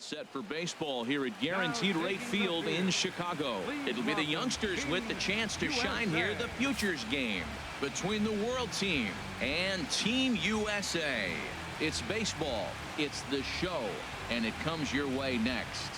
set for baseball here at Guaranteed Rate Field in Chicago. It'll be the youngsters with the chance to shine here. The futures game between the World Team and Team USA. It's baseball, it's the show, and it comes your way next.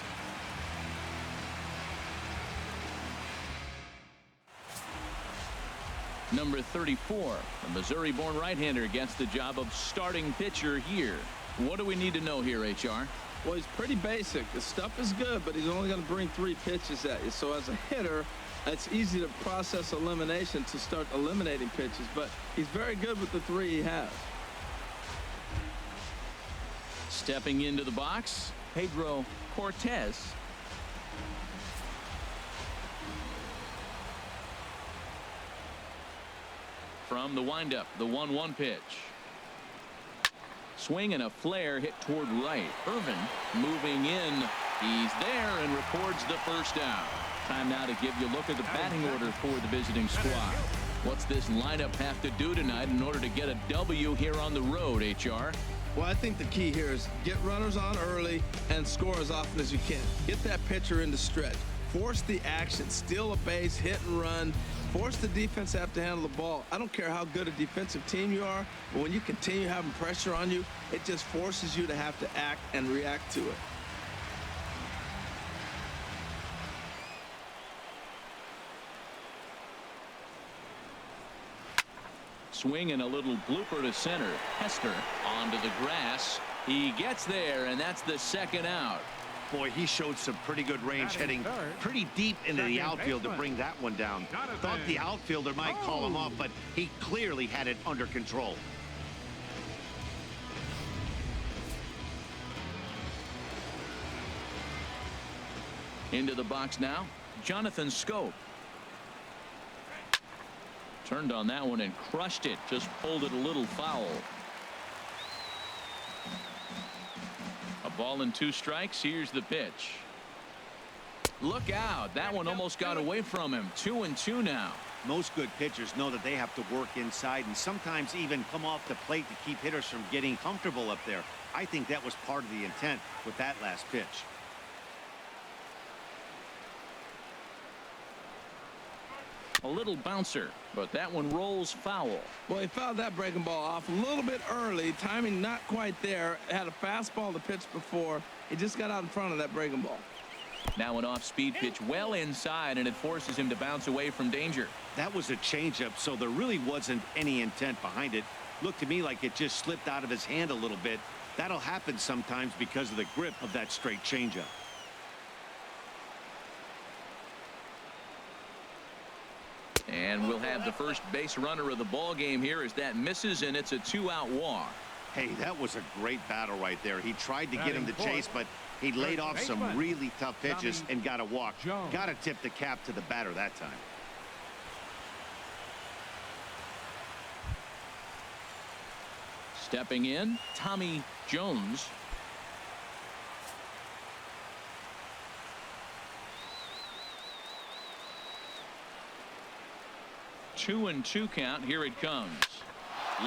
Number 34, the Missouri-born right-hander, gets the job of starting pitcher here. What do we need to know here, HR? Well, he's pretty basic. The stuff is good, but he's only going to bring 3 pitches at you. So as a hitter, it's easy to process elimination to start eliminating pitches, but he's very good with the 3 he has. Stepping into the box, Pedro Cortez. From the windup, the 1-1 pitch. Swing and a flare hit toward right. Irvin moving in. He's there and records the first out. Time now to give you a look at the batting order for the visiting squad. What's this lineup have to do tonight in order to get a W here on the road, HR? Well, I think the key here is get runners on early and score as often as you can. Get that pitcher into stretch. Force the action, steal a base, hit and run. Force the defense to have to handle the ball. I don't care how good a defensive team you are, but when you continue having pressure on you, it just forces you to have to act and react to it. Swing and a little blooper to center. Hester onto the grass. He gets there, and that's the second out. Boy, he showed some pretty good range, heading pretty deep into the outfield to bring that one down. Thought the outfielder might call him off, but he clearly had it under control. Into the box now, Jonathan Scope. Turned on that one and crushed it. Just pulled it a little foul. A ball and 2 strikes. Here's the pitch. Look out. That one almost got away from him. 2-2 now. Most good pitchers know that they have to work inside and sometimes even come off the plate to keep hitters from getting comfortable up there. I think that was part of the intent with that last pitch. A little bouncer, but that one rolls foul. Well, he fouled that breaking ball off a little bit early. Timing not quite there. Had a fastball to pitch before. He just got out in front of that breaking ball. Now an off-speed pitch well inside, and it forces him to bounce away from danger. That was a changeup, so there really wasn't any intent behind it. Looked to me like it just slipped out of his hand a little bit. That'll happen sometimes because of the grip of that straight changeup. And we'll have the first base runner of the ball game here as that misses, and it's a 2-out walk. Hey, that was a great battle right there. He tried to get him to chase, but he laid off some really tough pitches and got a walk. Got to tip the cap to the batter that time. Stepping in, Tommy Jones. Two and 2 count. Here it comes.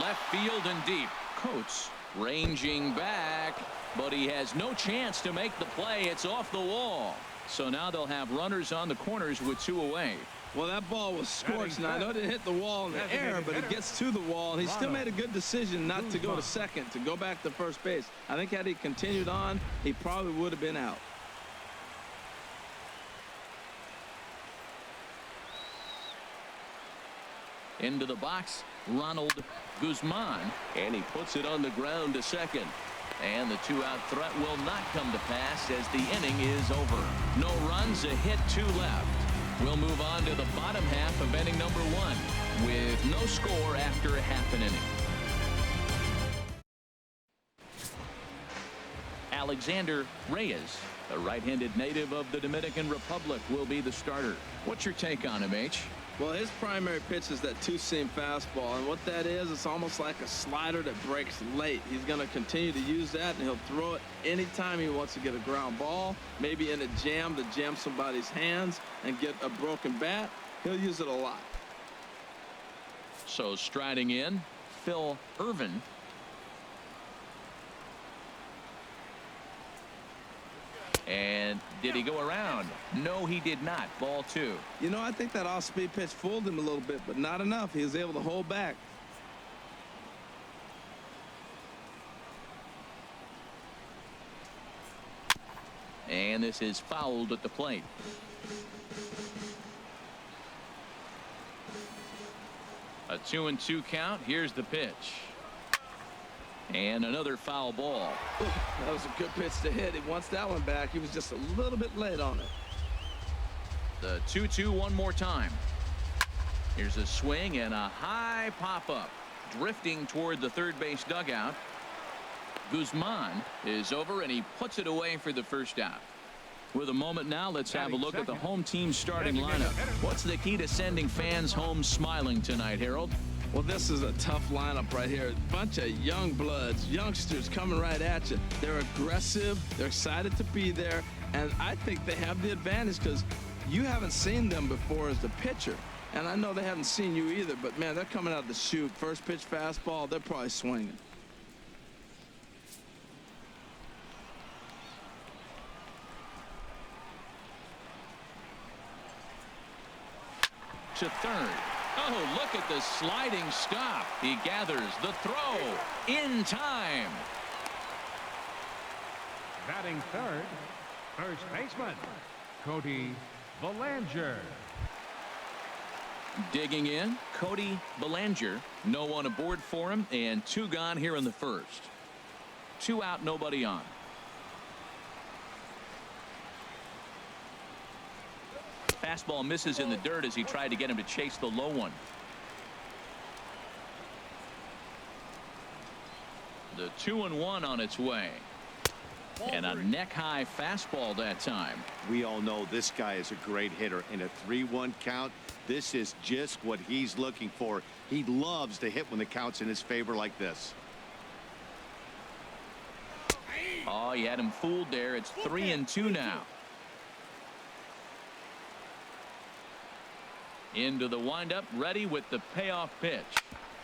Left field and deep. Coates ranging back, but he has no chance to make the play. It's off the wall. So now they'll have runners on the corners with 2 away. Well, that ball was scorched. Now, I know it didn't hit the wall in the air, but it gets to the wall. And he still made a good decision not to go to second, to go back to first base. I think had he continued on, he probably would have been out. Into the box, Ronald Guzman, and he puts it on the ground to second. And the 2-out threat will not come to pass as the inning is over. No runs, a hit, 2 left. We'll move on to the bottom half of inning number 1 with no score after a half an inning. Alexander Reyes, a right-handed native of the Dominican Republic, will be the starter. What's your take on him, H? Well, his primary pitch is that two-seam fastball, and what that is, it's almost like a slider that breaks late. He's going to continue to use that, and he'll throw it anytime he wants to get a ground ball, maybe in a jam to jam somebody's hands and get a broken bat. He'll use it a lot. So striding in, Phil Irvin. And did he go around? No, he did not. Ball 2. You know, I think that off-speed pitch fooled him a little bit, but not enough. He was able to hold back. And this is fouled at the plate. A 2-2 count. Here's the pitch. And another foul ball. That was a good pitch to hit. He wants that one back. He was just a little bit late on it. The 2-2 one more time. Here's a swing and a high pop-up. Drifting toward the third base dugout. Guzman is over, and he puts it away for the first out. With a moment now, let's have a look at the home team starting lineup. What's the key to sending fans home smiling tonight, Harold? Well, this is a tough lineup right here. A bunch of young bloods, youngsters coming right at you. They're aggressive. They're excited to be there. And I think they have the advantage because you haven't seen them before as the pitcher. And I know they haven't seen you either. But, man, they're coming out the chute. First pitch fastball, they're probably swinging. To third. Oh, look at the sliding stop. He gathers the throw in time. Batting third, first baseman, Cody Bellinger. Digging in, Cody Bellinger. No one aboard for him, and 2 gone here in the first. 2 out, nobody on. Fastball misses in the dirt as he tried to get him to chase the low one. The 2-1 on its way. And a neck-high fastball that time. We all know this guy is a great hitter. In a 3-1 count, this is just what he's looking for. He loves to hit when the count's in his favor like this. Oh, you had him fooled there. It's 3-2 now. Into the windup, ready with the payoff pitch.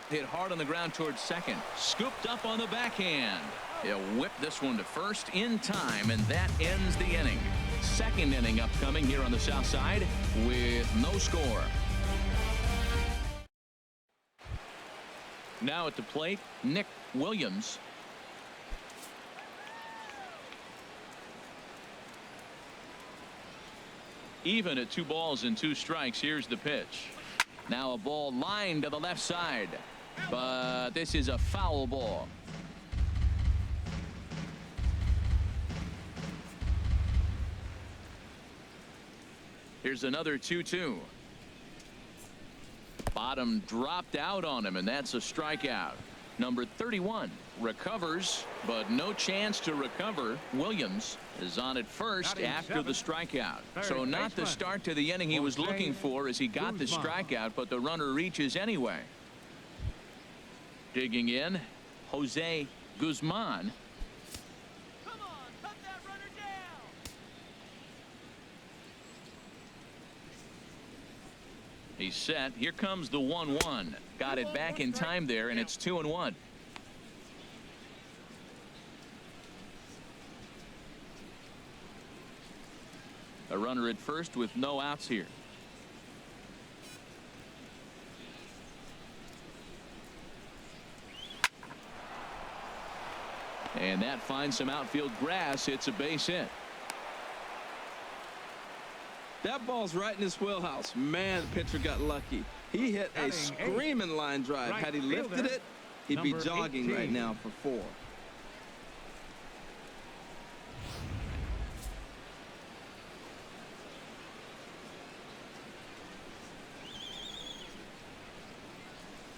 Hit hard on the ground towards second. Scooped up on the backhand. He'll whip this one to first in time, and that ends the inning. Second inning upcoming here on the south side with no score. Now at the plate, Nick Williams. Even at 2 balls and 2 strikes. Here's the pitch. Now a ball lined to the left side, but this is a foul ball. Here's another 2-2. Bottom dropped out on him, and that's a strikeout. Number 31 recovers, but no chance to recover. Williams is on at first after the strikeout. So not the start to the inning he was looking for as he got the strikeout, but the runner reaches anyway. Digging in, Jose Guzman. Come on, cut that runner down. He's set. Here comes the 1-1. Got it back in time there, and it's 2-1. A runner at first with no outs here. And that finds some outfield grass. It's a base hit. That ball's right in his wheelhouse. Man, the pitcher got lucky. He hit a screaming line drive. Had he lifted it, he'd be jogging right now for 4.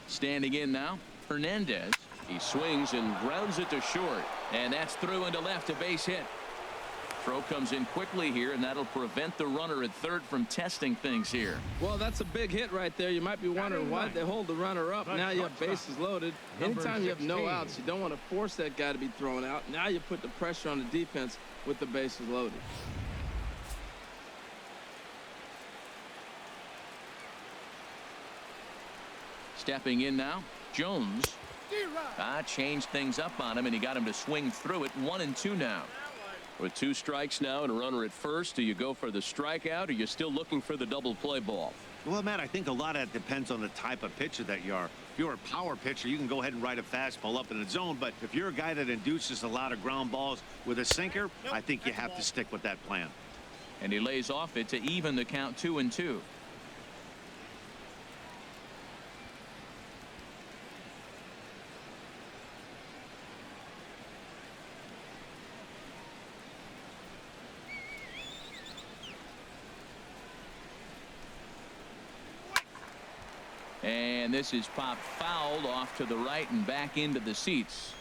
Standing in now, Hernandez. He swings and grounds it to short, and that's through into left, a base hit. Throw comes in quickly here, and that'll prevent the runner at third from testing things here. Well, that's a big hit right there. You might be wondering why they hold the runner up. Now you have bases loaded. Anytime you have no outs, you don't want to force that guy to be thrown out. Now you put the pressure on the defense with the bases loaded. Stepping in now, Jones. Changed things up on him, and he got him to swing through it. 1-2 now. With 2 strikes now and a runner at first, do you go for the strikeout or are you still looking for the double play ball? Well, Matt, I think a lot of that depends on the type of pitcher that you are. If you're a power pitcher, you can go ahead and ride a fastball up in the zone. But if you're a guy that induces a lot of ground balls with a sinker, I think you have to stick with that plan. And he lays off it to even the count 2-2. And this is popped fouled off to the right and back into the seats.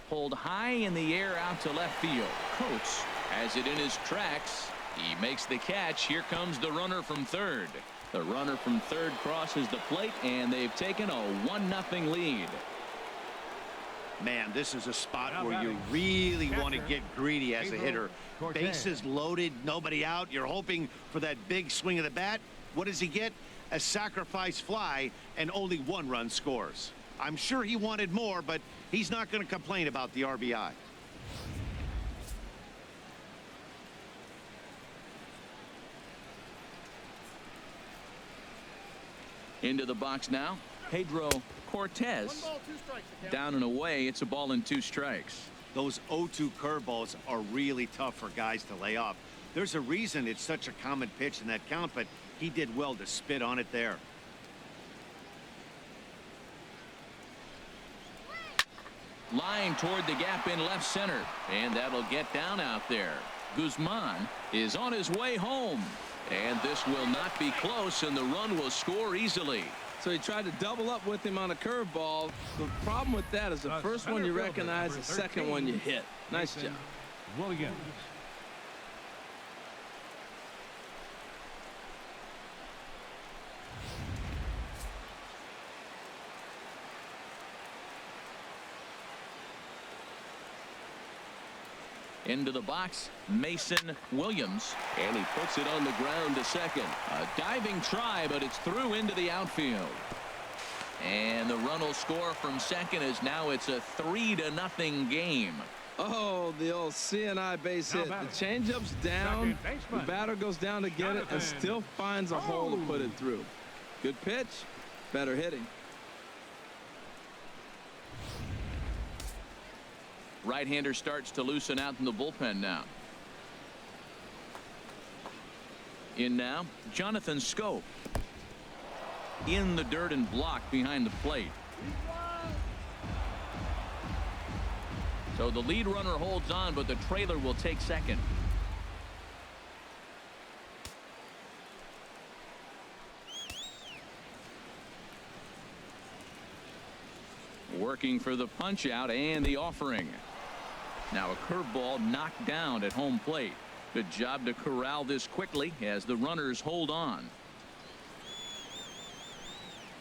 Pulled high in the air out to left field. Coates has it in his tracks. He makes the catch. Here comes the runner from third. The runner from third crosses the plate, and they've taken a 1-0 lead. Man, this is a spot where you really want to get greedy as a hitter. Bases loaded, nobody out. You're hoping for that big swing of the bat. What does he get? A sacrifice fly, and only 1 run scores. I'm sure he wanted more, but he's not going to complain about the RBI. Into the box now, Pedro Cortez. Down and away, it's a ball and 2 strikes. Those 0-2 curveballs are really tough for guys to lay off. There's a reason it's such a common pitch in that count, but he did well to spit on it there. Line toward the gap in left center, and that'll get down out there. Guzman is on his way home, and this will not be close, and the run will score easily. So he tried to double up with him on a curveball. The problem with that is the first one you recognize, the second one you hit. Nice job. Williams. Into the box, Mason Williams, and he puts it on the ground to second. A diving try, but it's through into the outfield. And the run will score from second as now it's a 3-0 game. Oh, the old CNI base hit. The changeup's down. The batter goes down to get it and still finds a hole to put it through. Good pitch, better hitting. Right-hander starts to loosen out in the bullpen now. In now, Jonathan Scope. In the dirt and blocked behind the plate. So the lead runner holds on, but the trailer will take second. Working for the punch out and the offering. Now a curveball knocked down at home plate. Good job to corral this quickly as the runners hold on.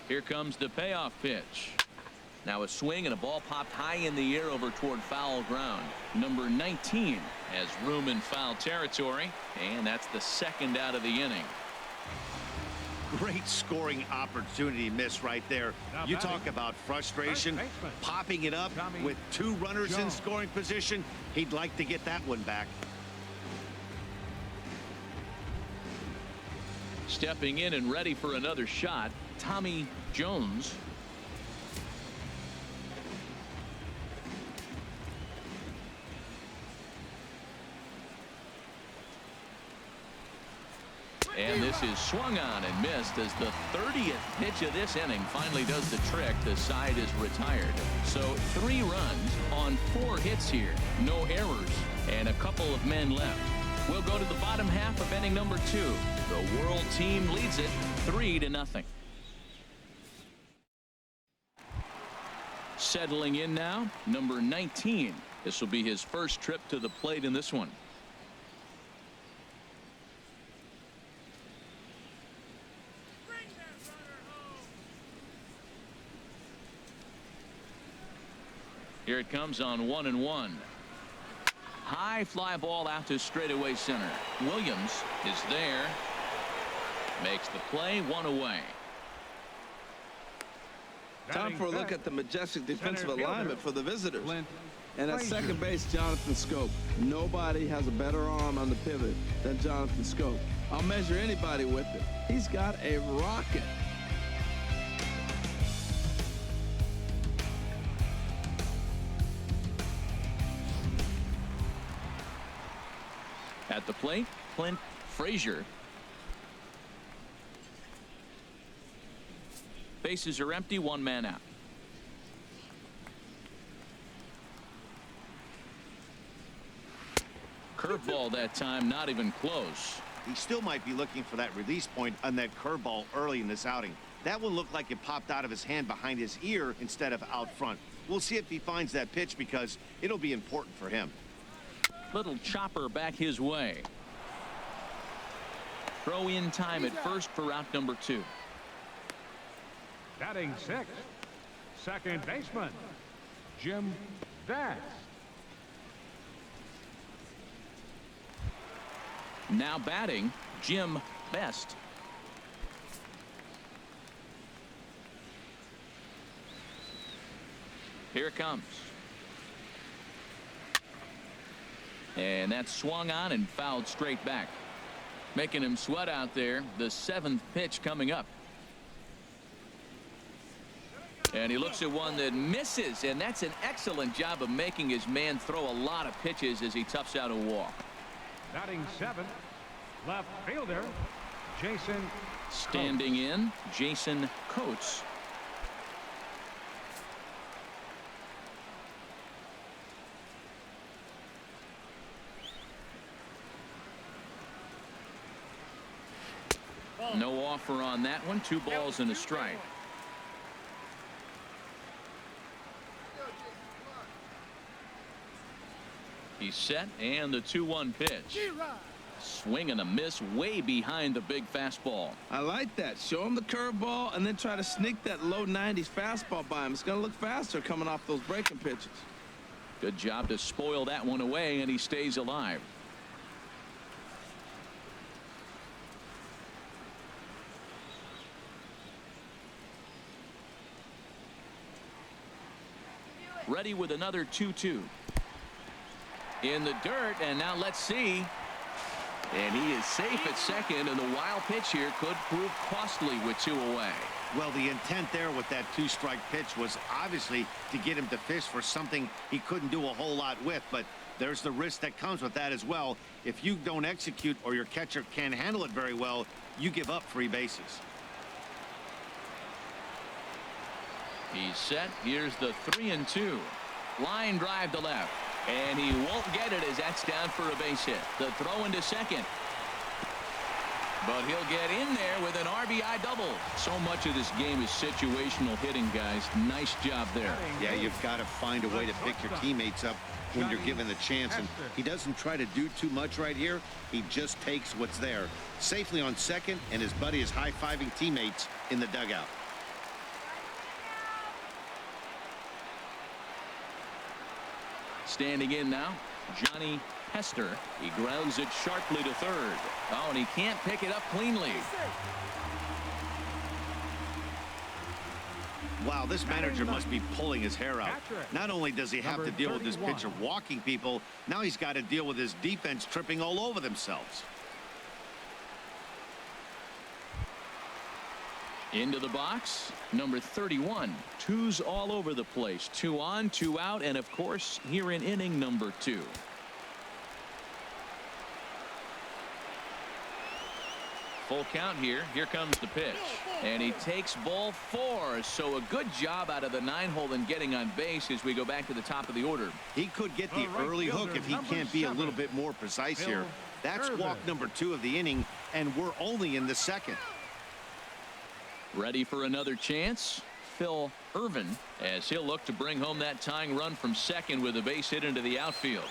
Here comes the payoff pitch. Now a swing and a ball popped high in the air over toward foul ground. Number 19 has room in foul territory, and that's the second out of the inning. Great scoring opportunity miss right there. You talk about frustration, popping it up with 2 runners in scoring position. He'd like to get that one back. Stepping in and ready for another shot, Tommy Jones. And this is swung on and missed as the 30th pitch of this inning finally does the trick. The side is retired. So 3 runs on 4 hits here. No errors and a couple of men left. We'll go to the bottom half of inning number 2. The World team leads it 3-0. Settling in now, number 19. This will be his first trip to the plate in this one. Here it comes on 1-1. High fly ball out to straightaway center. Williams is there. Makes the play, 1 away. Time for a look at the majestic defensive Center fielder, alignment for the visitors. Clint And at Frazier. second base, Jonathan Scope. Nobody has a better arm on the pivot than Jonathan Scope. I'll measure anybody with it. He's got a rocket. At the plate, Clint Frazier. Bases are empty, one man out. Curveball that time, not even close. He still might be looking for that release point on that curveball early in this outing. That one looked like it popped out of his hand behind his ear instead of out front. We'll see if he finds that pitch because it'll be important for him. Little chopper back his way. Throw in time at first for out number 2. Batting 6th, second baseman, Jim Best. Now batting, Jim Best. Here it comes. And that's swung on and fouled straight back. Making him sweat out there. The 7th pitch coming up. And he looks at one that misses, and that's an excellent job of making his man throw a lot of pitches as he toughs out a walk. Batting 7th, left fielder, Jason Standing in, Jason Coates. No offer on that one. 2 balls and a strike. He's set, and the 2-1 pitch. Swing and a miss way behind the big fastball. I like that. Show him the curveball and then try to sneak that low 90s fastball by him. It's going to look faster coming off those breaking pitches. Good job to spoil that one away, and he stays alive. Ready with another 2-2. In the dirt, and now let's see. And he is safe at second, and the wild pitch here could prove costly with 2 away. Well, the intent there with that 2-strike pitch was obviously to get him to fish for something he couldn't do a whole lot with, but there's the risk that comes with that as well. If you don't execute or your catcher can't handle it very well, you give up free bases. He's set. Here's the 3-2. Line drive to left. And he won't get it as that's down for a base hit. The throw into second. But he'll get in there with an RBI double. So much of this game is situational hitting, guys. Nice job there. Yeah, you've got to find a way to pick your teammates up when you're given the chance. And he doesn't try to do too much right here. He just takes what's there. Safely on second, and his buddy is high-fiving teammates in the dugout. Standing in now, Johnny Hester. He grounds it sharply to third. Oh, and he can't pick it up cleanly. Wow, this manager must be pulling his hair out. Not only does he have to deal with this pitcher walking people, now he's got to deal with his defense tripping all over themselves. Into the box, number 31. 2s all over the place. 2 on, 2 out, and of course, here in inning number 2. Full count here. Here comes the pitch. And he takes ball 4. So a good job out of the 9-hole in getting on base as we go back to the top of the order. He could get the early hook if he can't be a little bit more precise here. That's walk number 2 of the inning, and we're only in the second. Ready for another chance? Phil Irvin, as he'll look to bring home that tying run from second with a base hit into the outfield.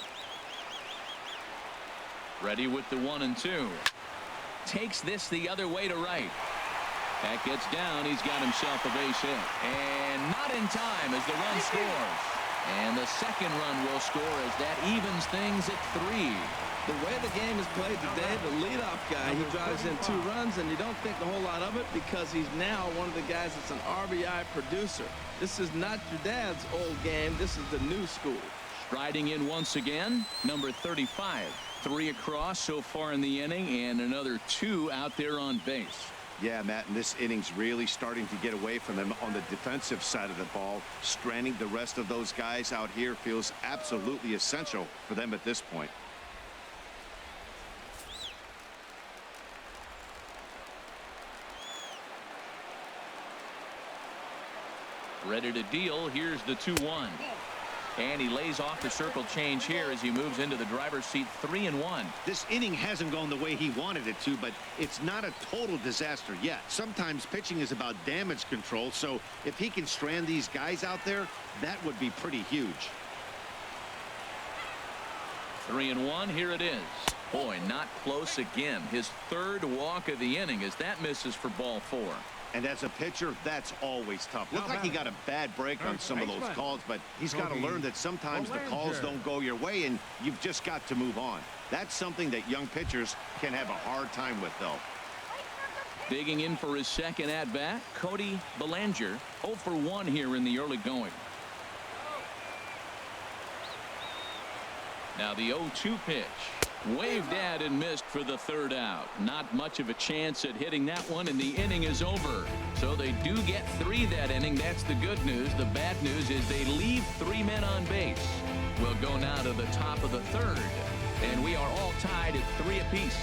Ready with the 1-2. Takes this the other way to right. That gets down. He's got himself a base hit. And not in time as the run scores. And the second run will score as that evens things at 3. The way the game is played today, the leadoff guy, he drives in 2 runs, and you don't think a whole lot of it because he's now one of the guys that's an RBI producer. This is not your dad's old game. This is the new school. Striding in once again, number 35. 3 across so far in the inning, and another 2 out there on base. Yeah, Matt, and this inning's really starting to get away from them on the defensive side of the ball. Stranding the rest of those guys out here feels absolutely essential for them at this point. Ready to deal. Here's the 2-1. And he lays off the circle change here as he moves into the driver's seat. 3-1. This inning hasn't gone the way he wanted it to, but it's not a total disaster yet. Sometimes pitching is about damage control, so if he can strand these guys out there, that would be pretty huge. 3-1. Here it is. Boy, not close again. His 3rd walk of the inning as that misses for ball 4. And as a pitcher, that's always tough. Looked like he got a bad break on some of those calls, but he's got to learn that sometimes the calls don't go your way, and you've just got to move on. That's something that young pitchers can have a hard time with, though. Digging in for his second at-bat, Cody Bellinger, 0 for 1 here in the early going. Now the 0-2 pitch. Waved at and missed for the 3rd out. Not much of a chance at hitting that one, and the inning is over. So they do get 3 that inning. That's the good news. The bad news is they leave 3 men on base. We'll go now to the top of the 3rd, and we are all tied at 3 apiece.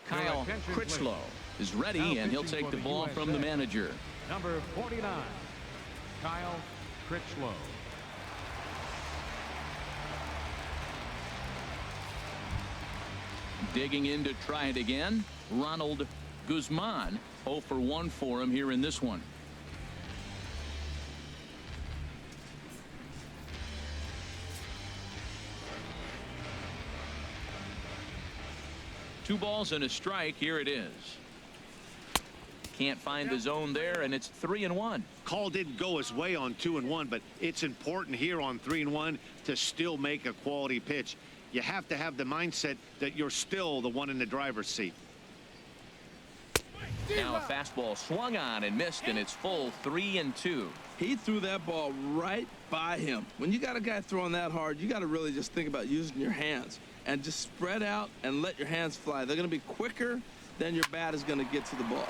Kyle Critchlow is ready, and he'll take the ball from the manager. Number 49, Kyle Critchlow. Digging in to try it again, Ronald Guzman. 0 for 1 for him here in this one. Two balls and a strike. Here it is. Can't find the zone there, and it's 3-1. Call didn't go his way on 2-1, but it's important here on 3-1 to still make a quality pitch. You have to have the mindset that you're still the one in the driver's seat. Now a fastball swung on and missed, and it's full 3-2. He threw that ball right by him. When you got a guy throwing that hard, you got to really just think about using your hands and just spread out and let your hands fly. They're going to be quicker than your bat is going to get to the ball.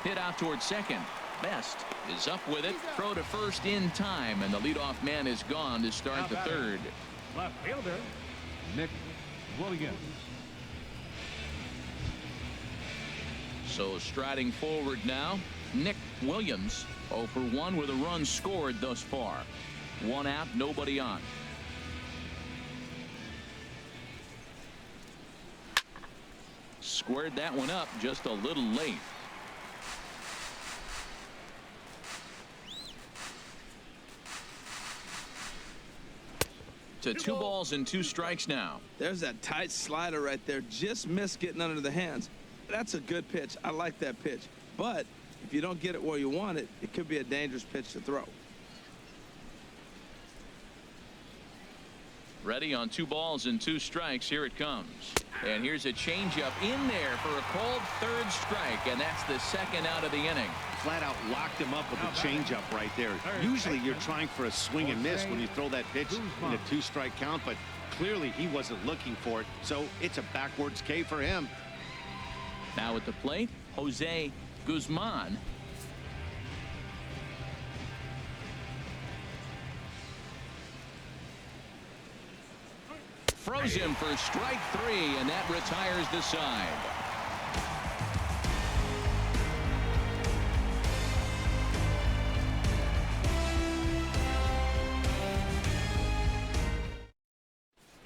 Hit out towards second. Best is up with it. Throw to first in time, and the leadoff man is gone to start the 3rd. Left fielder, Nick Williams. So striding forward now, Nick Williams. 0 for 1 with a run scored thus far. 1 out, nobody on. Squared that one up just a little late. To 2 balls and 2 strikes now. There's that tight slider right there. Just missed getting under the hands. That's a good pitch. I like that pitch. But if you don't get it where you want it, it could be a dangerous pitch to throw. Ready on 2 balls and 2 strikes. Here it comes. And here's a changeup in there for a called 3rd strike, and that's the 2nd out of the inning. Flat out locked him up with a changeup right there. Usually you're trying for a swing and miss when you throw that pitch in a 2-strike count, but clearly he wasn't looking for it, so it's a backwards K for him. Now at the plate, Jose Guzman. Froze him for strike 3, and that retires the side.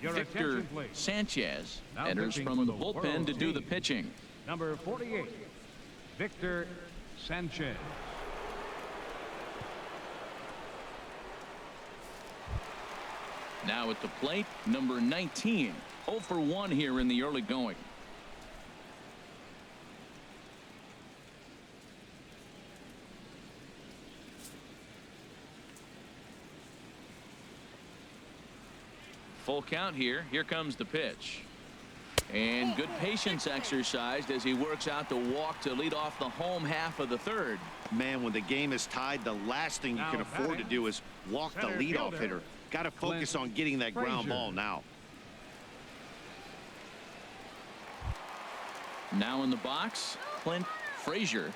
Victor Sanchez enters from the bullpen to do the pitching. Number 48, Victor Sanchez. Now at the plate, number 19. 0 for 1 here in the early going. Full count here. Here comes the pitch. And good patience exercised as he works out the walk to lead off the home half of the third. Man, when the game is tied, the last thing you can afford to do is walk the leadoff hitter. Got to focus on getting that ground ball now. Now in the box, Clint Frazier.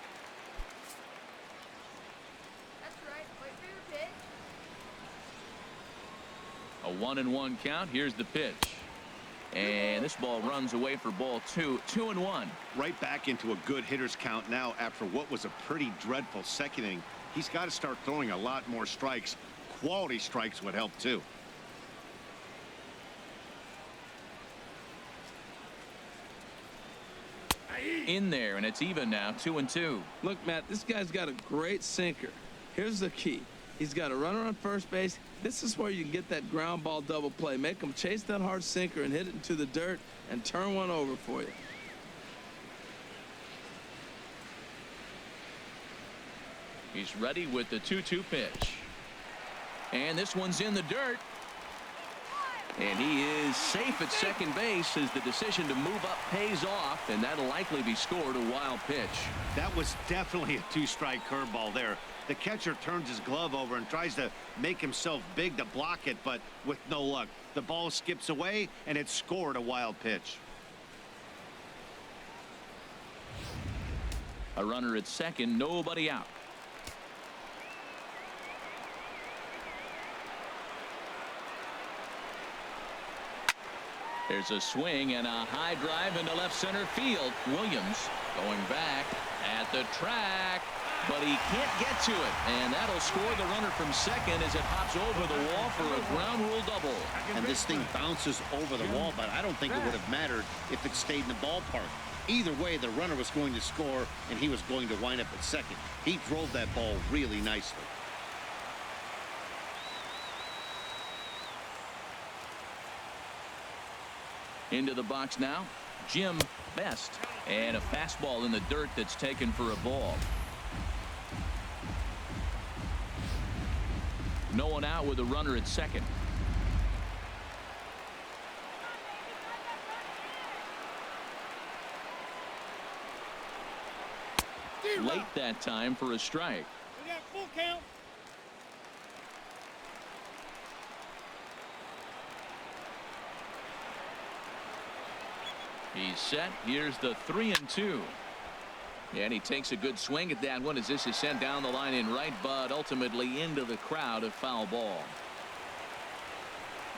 A 1-1 count. Here's the pitch. And this ball runs away for ball 2. 2-1. Right back into a good hitter's count now after what was a pretty dreadful second inning. He's got to start throwing a lot more strikes. Quality strikes would help too. In there, and it's even now. 2-2. Look, Matt, this guy's got a great sinker. Here's the key. He's got a runner on first base. This is where you can get that ground ball double play. Make him chase that hard sinker and hit it into the dirt and turn one over for you. He's ready with the 2-2 pitch. And this one's in the dirt. And he is safe at second base as the decision to move up pays off, and that'll likely be scored. A wild pitch. That was definitely a two-strike curveball there. The catcher turns his glove over and tries to make himself big to block it, but with no luck. The ball skips away, and it's scored. A wild pitch. A runner at second, nobody out. There's a swing and a high drive into left center field. Williams going back at the track, but he can't get to it, and that'll score the runner from second as it hops over the wall for a ground rule double. And this thing bounces over the wall, but I don't think it would have mattered if it stayed in the ballpark. Either way, the runner was going to score, and he was going to wind up at second. He drove that ball really nicely. Into the box now, Jim Best, and a fastball in the dirt that's taken for a ball. No one out with a runner at second. Late that time for a strike. We got full count. He's set. Here's the 3-2. And he takes a good swing at that one as this is sent down the line in right, but ultimately into the crowd. A foul ball.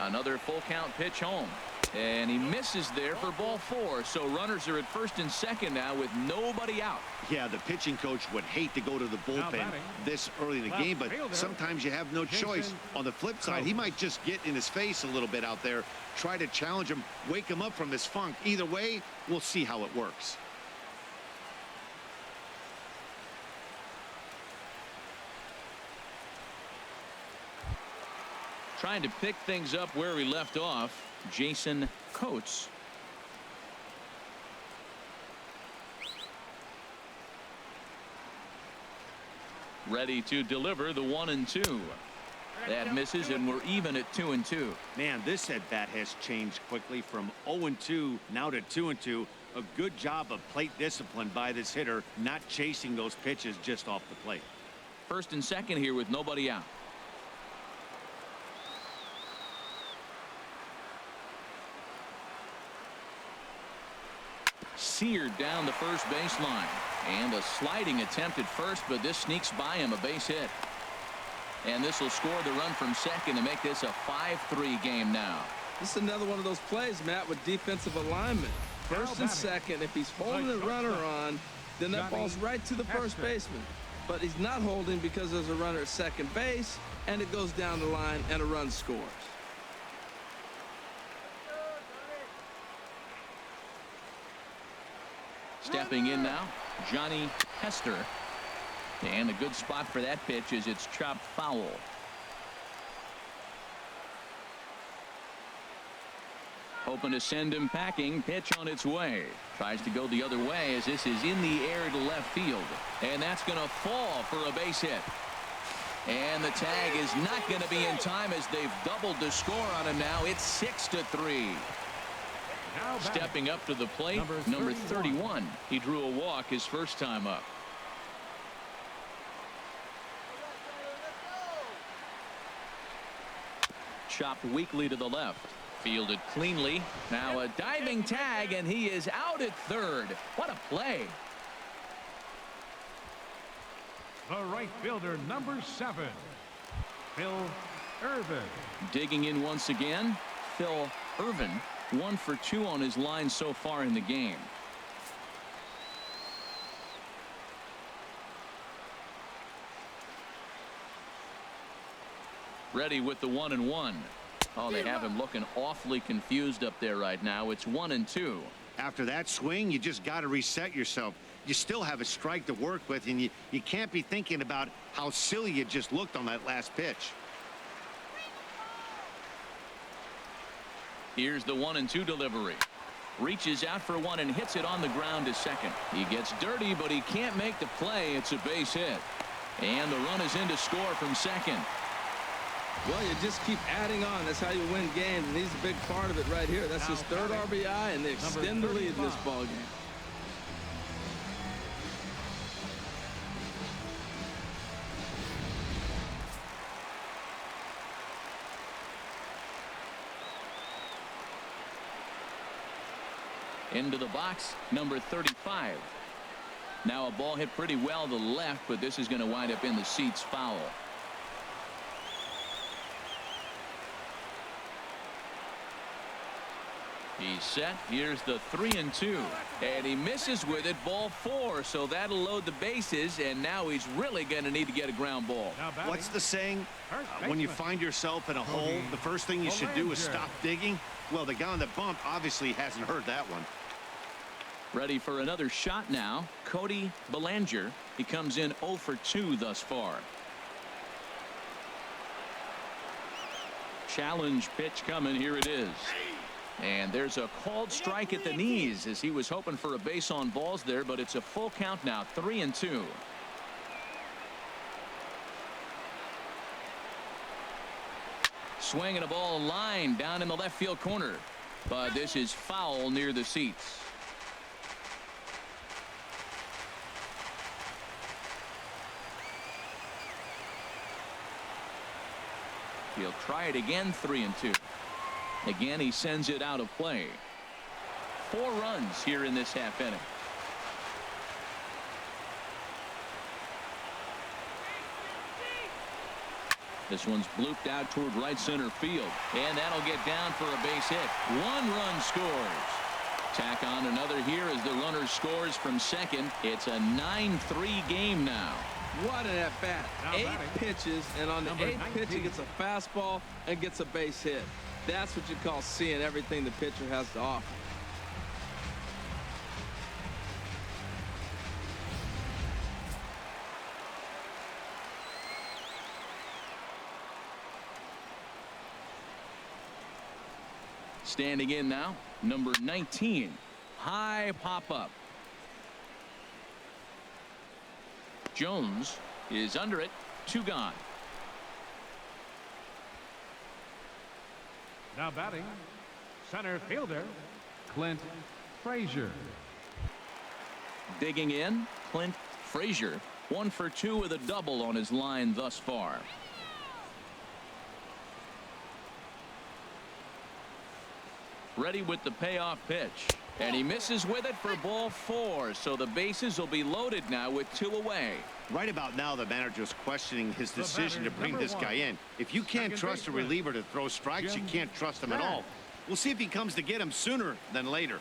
Another full count pitch home. And he misses there for ball 4. So runners are at first and second now with nobody out. Yeah, the pitching coach would hate to go to the bullpen this early in the game, but sometimes you have no choice. On the flip side, he might just get in his face a little bit out there, try to challenge him, wake him up from his funk. Either way, we'll see how it works. Trying to pick things up where we left off, Jason Coates. Ready to deliver the 1-2. That misses, and we're even at 2-2. Man, this at bat has changed quickly from 0-2 now to 2-2. A good job of plate discipline by this hitter, not chasing those pitches just off the plate. First and second here with nobody out. Seared down the first baseline, and a sliding attempt at first, but this sneaks by him. A base hit, and this will score the run from second to make this a 5-3 game now. This is another one of those plays, Matt, with defensive alignment. First and second, if he's holding the runner on, then that ball's right to the first baseman. But he's not holding because there's a runner at second base, and it goes down the line and a run scores. Stepping in now, Johnny Hester. And a good spot for that pitch as it's chopped foul. Hoping to send him packing. Pitch on its way. Tries to go the other way as this is in the air to left field. And that's going to fall for a base hit. And the tag is not going to be in time as they've doubled the score on him now. It's 6-3. Stepping up to the plate, number 31. He drew a walk his first time up. Chopped weakly to the left. Fielded cleanly. Now a diving tag, and he is out at third. What a play. The right fielder, number 7, Phil Irvin. Digging in once again, Phil Irvin, 1 for 2 on his line so far in the game. Ready with the 1-1. Oh, they have him looking awfully confused up there right now. It's 1-2. After that swing, you just got to reset yourself. You still have a strike to work with, and you can't be thinking about how silly you just looked on that last pitch. Here's the 1-2 delivery. Reaches out for one and hits it on the ground to second. He gets dirty, but he can't make the play. It's a base hit. And the run is in to score from second. Well, you just keep adding on. That's how you win games, and he's a big part of it right here. That's his third RBI, and they extend the lead in this ball game. Into the box, number 35. Now a ball hit pretty well to the left, but this is going to wind up in the seats foul. He's set. Here's the 3-2. And he misses with it, ball 4. So that'll load the bases, and now he's really going to need to get a ground ball. What's the saying? When you find yourself in a hole, the first thing you should do is stop digging. Well, the guy on the bump obviously hasn't heard that one. Ready for another shot now. Cody Bellinger. He comes in 0 for 2 thus far. Challenge pitch coming. Here it is. And there's a called strike at the knees as he was hoping for a base on balls there, but it's a full count now, 3-2. Swinging a ball line down in the left field corner, but this is foul near the seats. He'll try it again, 3-2. Again, he sends it out of play. 4 runs here in this half inning. This one's blooped out toward right center field, and that'll get down for a base hit. 1 run scores. Tack on another here as the runner scores from second. It's a 9-3 game now. What an at-bat. 8 pitches, and on the 8th pitch, he gets a fastball and gets a base hit. That's what you call seeing everything the pitcher has to offer. Standing in now, number 19. High pop-up. Jones is under it. 2 gone. Now batting, center fielder, Clint Frazier. Digging in, Clint Frazier. 1 for 2 with a double on his line thus far. Ready with the payoff pitch. And he misses with it for ball 4. So the bases will be loaded now with 2 away. Right about now, the manager's questioning his decision to bring this guy in. If you can't trust a reliever to throw strikes, you can't trust him at all. We'll see if he comes to get him sooner than later.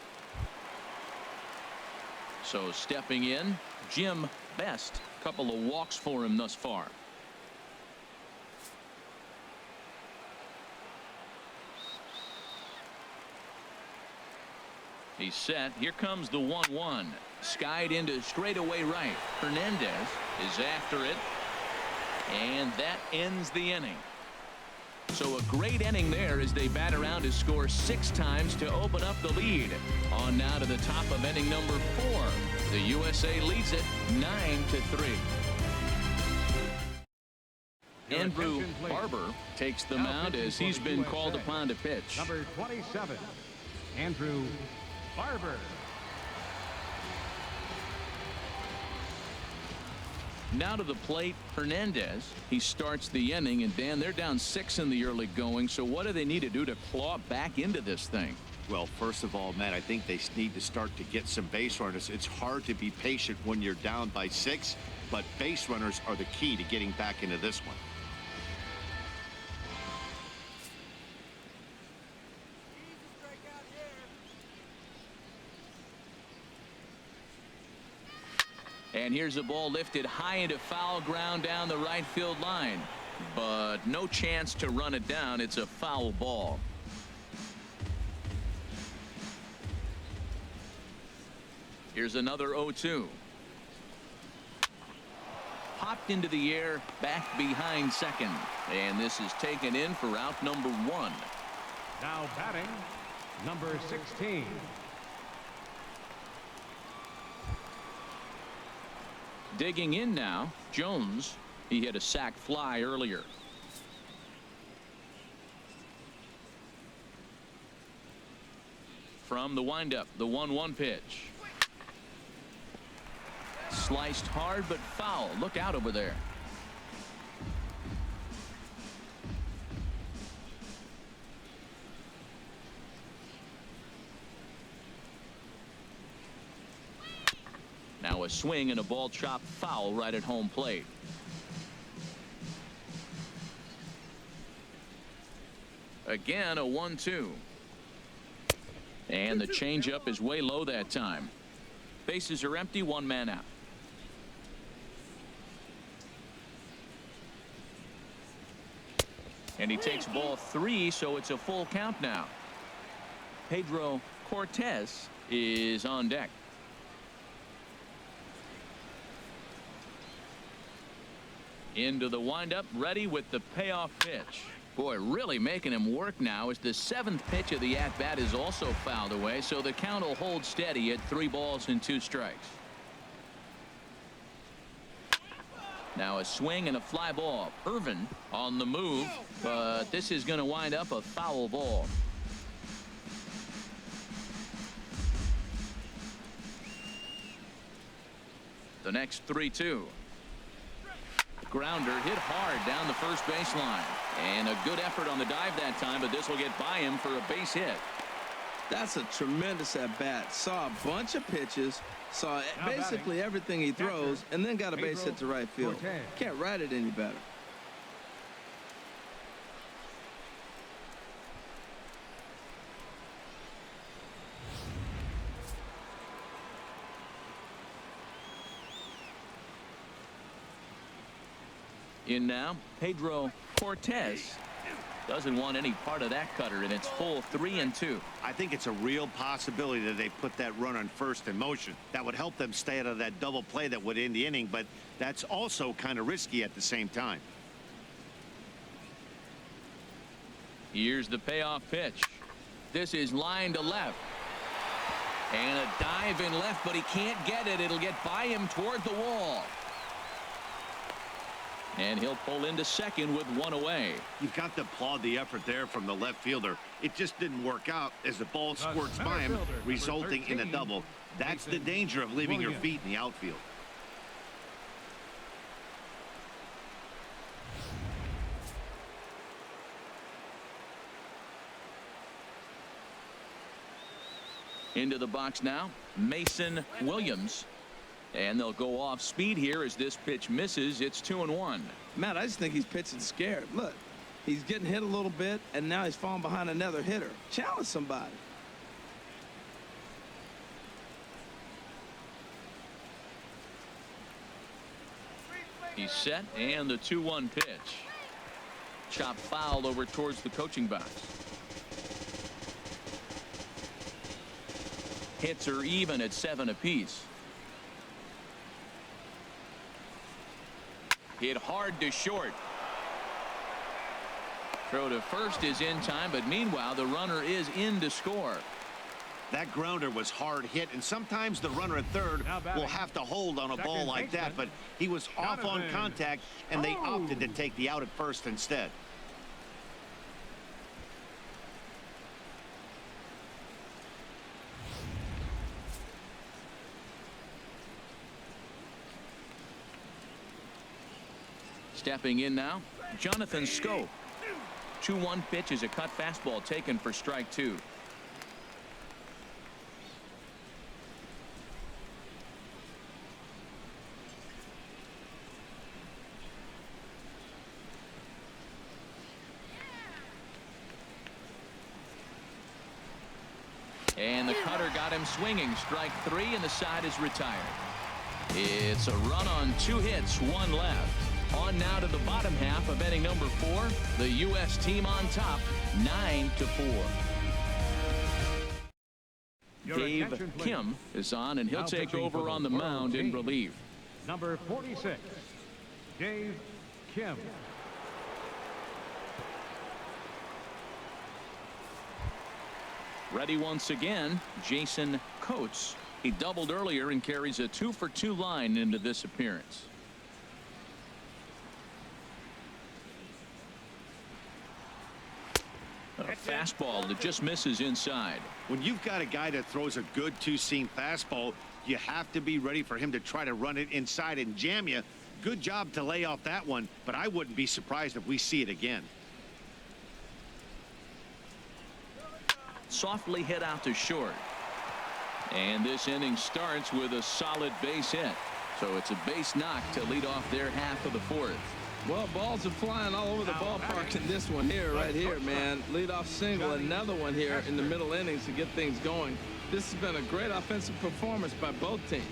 So stepping in, Jim Best. Couple of walks for him thus far. He's set. Here comes the 1-1. Skied into straightaway right. Hernandez is after it. And that ends the inning. So a great inning there as they bat around to score 6 times to open up the lead. On now to the top of inning number 4. The USA leads it 9-3. Andrew attention, please. Barber takes the Now mound pitching as for he's the been USA. called upon to pitch. Number 27, Andrew Barber. Now to the plate, Hernandez. He starts the inning, and Dan, they're down 6 in the early going. So what do they need to do to claw back into this thing? Well, first of all, Matt, I think they need to start to get some base runners. It's hard to be patient when you're down by 6, but base runners are the key to getting back into this one. And here's a ball lifted high into foul ground down the right field line, but no chance to run it down. It's a foul ball. Here's another 0-2. Popped into the air, back behind second, and this is taken in for out number 1. Now batting, number 16. Digging in now, Jones. He hit a sac fly earlier. From the windup, the 1-1 pitch. Sliced hard but foul. Look out over there. Now a swing and a ball chopped foul right at home plate. Again a 1-2. And the changeup is way low that time. Bases are empty, 1 man out. And he takes ball 3, so it's a full count now. Pedro Cortez is on deck. Into the windup, ready with the payoff pitch. Boy, really making him work now as the 7th pitch of the at-bat is also fouled away, so the count will hold steady at 3 balls and 2 strikes. Now a swing and a fly ball. Irvin on the move, but this is going to wind up a foul ball. The next 3-2. Grounder hit hard down the first baseline, and a good effort on the dive that time, but this will get by him for a base hit. That's a tremendous at-bat. Saw a bunch of pitches, saw basically everything he throws, and then got a base hit to right field. Can't write it any better. In now, Pedro Cortez. Doesn't want any part of that cutter, and it's full 3-2. I think it's a real possibility that they put that run on first in motion. That would help them stay out of that double play that would end the inning, but that's also kind of risky at the same time. Here's the payoff pitch. This is line to left. And a dive in left, but he can't get it. It'll get by him toward the wall. And he'll pull into second with 1 away. You've got to applaud the effort there from the left fielder. It just didn't work out as the ball squirts by him, resulting in a double. That's the danger of leaving your feet in the outfield. Into the box now, Mason Williams. And they'll go off speed here as this pitch misses. It's 2-1. Matt, I just think he's pitching scared. Look, he's getting hit a little bit, and now he's falling behind another hitter. Challenge somebody. He's set, and the 2-1 pitch. Chopped foul over towards the coaching box. Hits are even at 7 apiece. Hit hard to short. Throw to first is in time, but meanwhile the runner is in to score. That grounder was hard hit, and sometimes the runner at third will have to hold on a ball like that, but he was off on contact, and they opted to take the out at first instead. Stepping in now, Jonathan Scope. 2-1 pitch is a cut fastball taken for strike 2. And the cutter got him swinging. Strike 3, and the side is retired. It's a run on 2 hits, 1 left. On now to the bottom half of inning number 4. The U.S. team on top, 9-4. Dave Kim is on, and he'll take over on the mound in relief. Number 46, Dave Kim. Ready once again, Jason Coates. He doubled earlier and carries a 2-for-2 line into this appearance. A fastball that just misses inside. When you've got a guy that throws a good 2-seam fastball, you have to be ready for him to try to run it inside and jam you. Good job to lay off that one, but I wouldn't be surprised if we see it again. Softly hit out to short. And this inning starts with a solid base hit. So it's a base knock to lead off their half of the 4th. Well, balls are flying all over the ballpark in this one here, right here, man. Leadoff single, another one here in the middle innings to get things going. This has been a great offensive performance by both teams.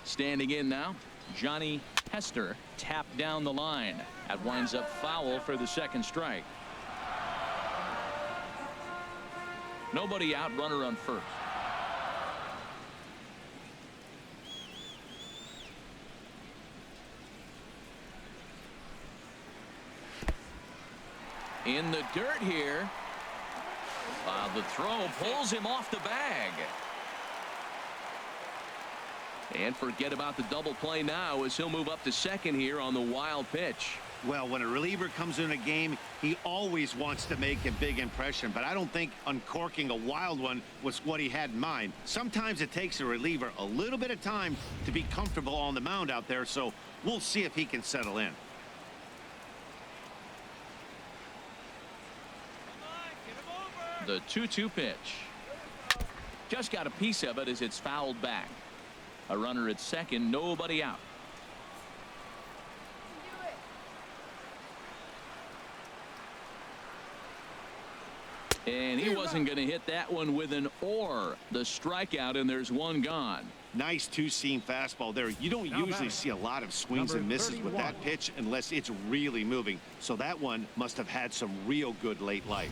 Standing in now, Johnny Hester tapped down the line. That winds up foul for the 2nd strike. Nobody out, runner on first. In the dirt here. The throw pulls him off the bag. And forget about the double play now as he'll move up to second here on the wild pitch. Well, when a reliever comes in a game, he always wants to make a big impression, but I don't think uncorking a wild one was what he had in mind. Sometimes it takes a reliever a little bit of time to be comfortable on the mound out there, so we'll see if he can settle in. The 2-2 pitch. Just got a piece of it as it's fouled back. A runner at second, nobody out. And he wasn't going to hit that one with an or. The strikeout, and there's one gone. Nice 2-seam fastball there. You don't usually see a lot of swings and misses with that pitch unless it's really moving. So that one must have had some real good late life.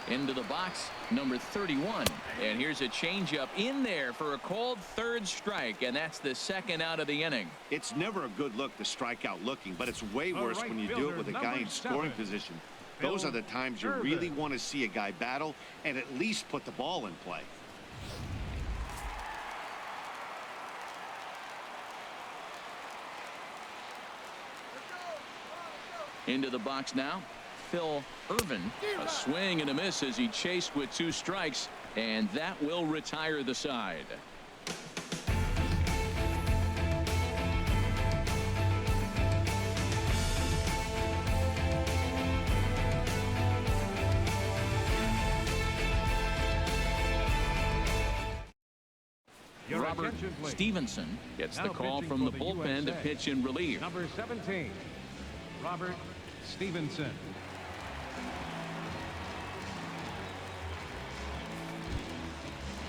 Into the box, number 31. And here's a changeup in there for a called 3rd strike, and that's the 2nd out of the inning. It's never a good look to strike out looking, but it's way worse when you do it with a guy in scoring position. Those are the times you really want to see a guy battle and at least put the ball in play. Into the box now, Phil Irvin. A swing and a miss as he chased with 2 strikes, and that will retire the side. Robert Stevenson gets the call from the bullpen to pitch in relief. Number 17, Robert Stevenson.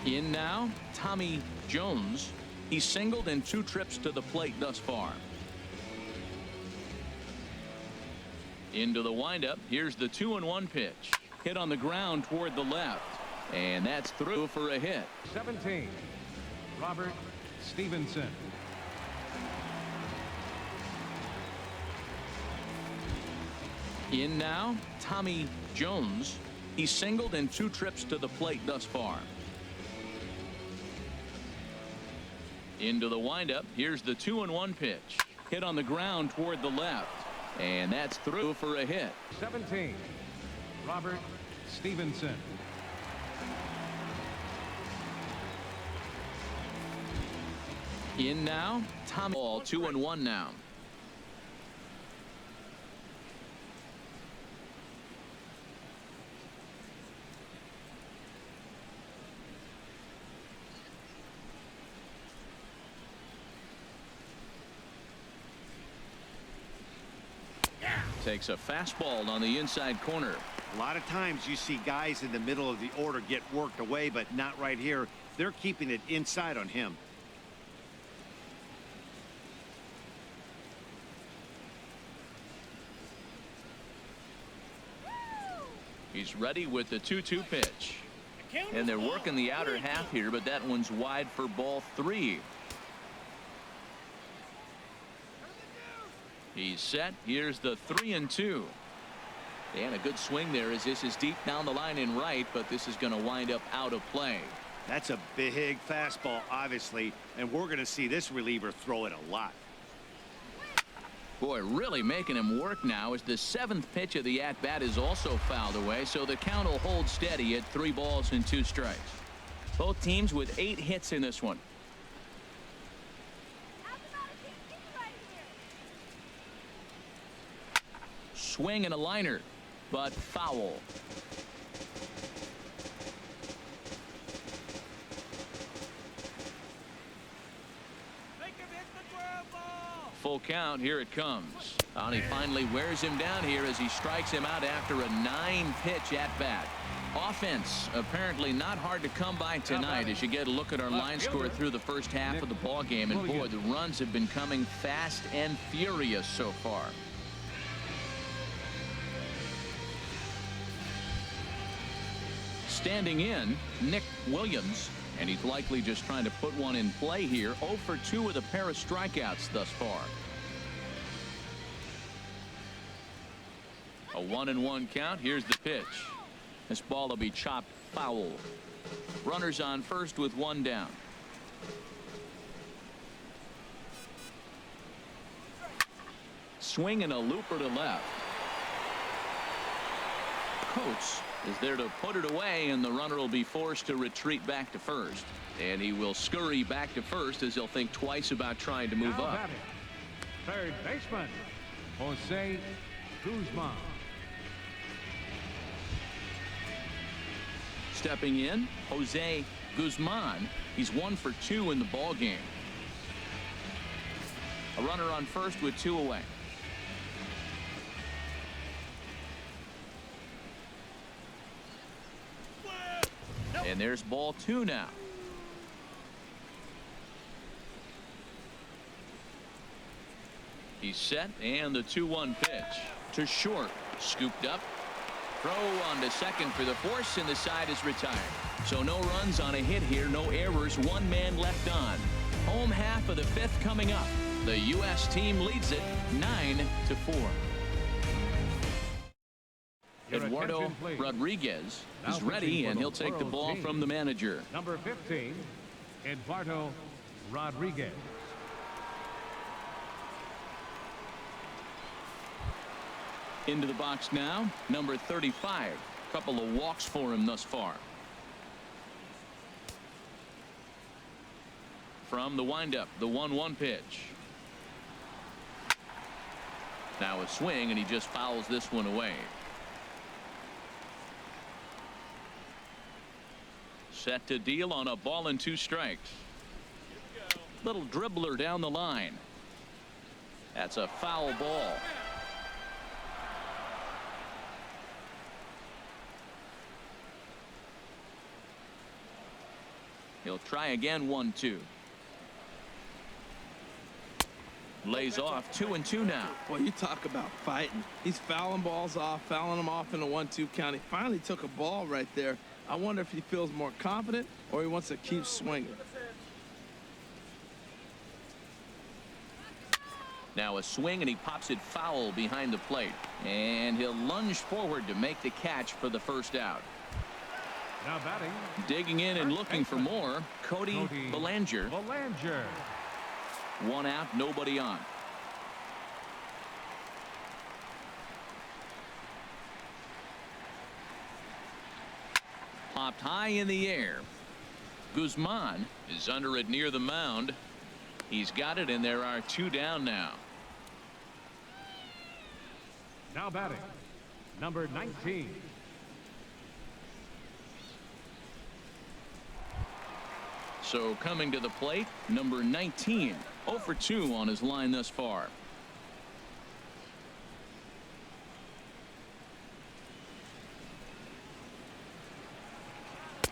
In now, Tommy Jones. He's singled in 2 trips to the plate thus far. Into the windup. Here's the 2-1 pitch. Hit on the ground toward the left. And that's through for a hit. 17, Robert Stevenson. In now, Tommy Jones. He's singled in 2 trips to the plate thus far. Into the windup. Here's the 2-1 pitch. Hit on the ground toward the left. And that's through for a hit. 17, Robert Stevenson. In now, Tommy. Ball 2-1 now. Takes a fastball on the inside corner. A lot of times you see guys in the middle of the order get worked away, but not right here. They're keeping it inside on him. He's ready with the 2-2 pitch. And they're working the outer half here, but that one's wide for ball 3. He's set. Here's the 3-2. And a good swing there as this is deep down the line in right, but this is going to wind up out of play. That's a big fastball, obviously, and we're going to see this reliever throw it a lot. Boy, really making him work now as the 7th pitch of the at-bat is also fouled away, so the count will hold steady at 3 balls and 2 strikes. Both teams with 8 hits in this one. Swing and a liner, but foul. Full count. Here it comes. And he finally wears him down here as he strikes him out after a 9-pitch at bat. Offense apparently not hard to come by tonight as you get a look at our line score through the first half of the ball game, and boy, the runs have been coming fast and furious so far. Standing in, Nick Williams, and he's likely just trying to put one in play here. 0 for 2 with a pair of strikeouts thus far. A 1-1 count. Here's the pitch. This ball will be chopped foul. Runners on first with 1 down. Swing and a looper to left. Coates is there to put it away, and the runner will be forced to retreat back to first. And he will scurry back to first as he'll think twice about trying to move Now up. batting, third baseman, Jose Guzman. Stepping in, Jose Guzman. He's 1 for 2 in the ball game. A runner on first with 2 away. And there's ball 2 now. He's set, and the 2-1 pitch to short. Scooped up. Throw on to second for the force, and the side is retired. So no runs on a hit here, no errors, 1 man left on. Home half of the 5th coming up. The U.S. team leads it 9-4. Eduardo Rodriguez is ready, and he'll take the ball from the manager. Number 15, Eduardo Rodriguez. Into the box now, number 35. Couple of walks for him thus far. From the windup, the 1-1 pitch. Now a swing, and he just fouls this one away. Set to deal on a ball and 2 strikes. Little dribbler down the line. That's a foul ball. He'll try again. 1-2. Lays off 2-2 now. Boy, you talk about fighting. He's fouling balls off, fouling them off in a 1-2 count. He finally took a ball right there. I wonder if he feels more confident or he wants to keep swinging. Now a swing, and he pops it foul behind the plate. And he'll lunge forward to make the catch for the first out. Now batting. Digging in and looking for more, Cody Bellinger. Bellinger. 1 out, nobody on. Popped high in the air. Guzman is under it near the mound. He's got it, and there are 2 down now. Now batting. Number 19. So coming to the plate, number 19. 0 for 2 on his line thus far.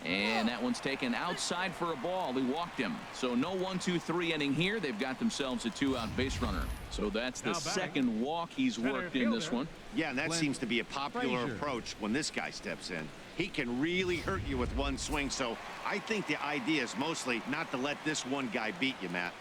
And that one's taken outside for a ball. He walked him. So no 1-2-3 inning here. They've got themselves a 2-out base runner. So that's the second walk he's worked in this one. Yeah, and that seems to be a popular approach when this guy steps in. He can really hurt you with one swing. So I think the idea is mostly not to let this one guy beat you, Matt.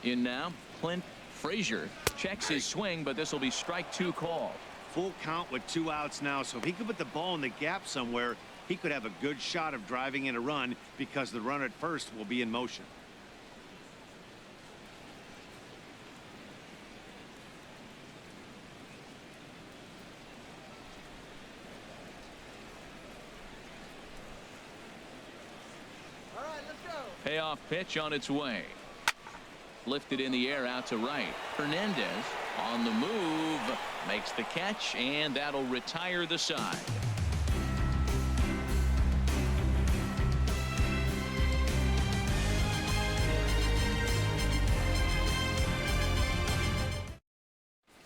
In now, Clint Frazier checks his swing, but this will be strike 2 call. Full count with 2 outs now, so if he could put the ball in the gap somewhere, he could have a good shot of driving in a run because the runner at first will be in motion. All right, let's go. Payoff pitch on its way. Lifted in the air out to right. Hernandez on the move, makes the catch, and that'll retire the side.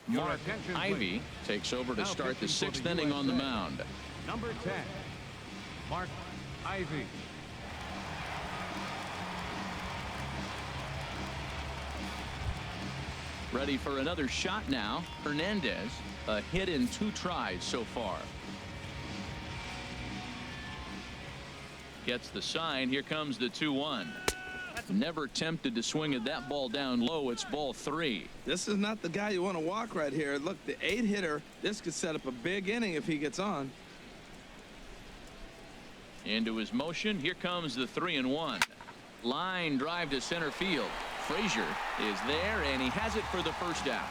Mark Ivy takes over to start the 6th inning on the mound. Number 10. Mark Ivy. Ready for another shot now. Hernandez, a hit in 2 tries so far. Gets the sign. Here comes the 2-1. Never tempted to swing at that ball down low. It's ball 3. This is not the guy you want to walk right here. Look, the 8-hitter, this could set up a big inning if he gets on. Into his motion. Here comes the 3-1. Line drive to center field. Frazier is there, and he has it for the first out.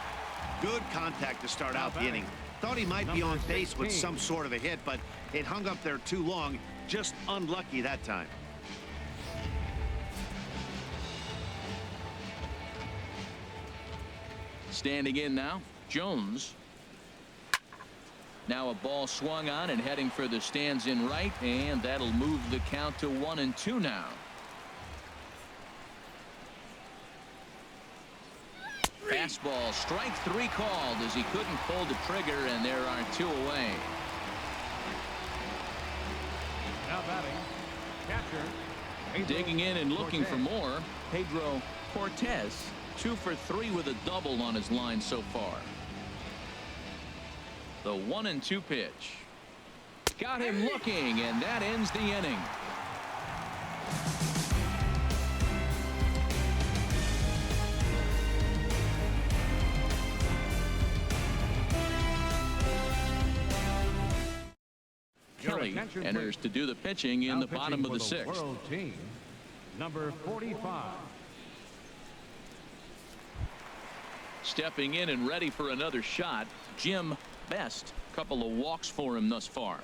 Good contact to start out the inning. Thought he might be on base with some sort of a hit, but it hung up there too long. Just unlucky that time. Standing in now, Jones. Now a ball swung on and heading for the stands in right, and that'll move the count to 1-2 now. Fastball, strike 3 called as he couldn't pull the trigger, and there are 2 away. Now batting. Catcher. Digging in and looking for more, Pedro Cortez. 2 for 3 with a double on his line so far. The 1-2 pitch. Got him looking, and that ends the inning. Kelly enters to do the pitching in the bottom of the 6th. World team, number 45. Stepping in and ready for another shot, Jim Best. Couple of walks for him thus far.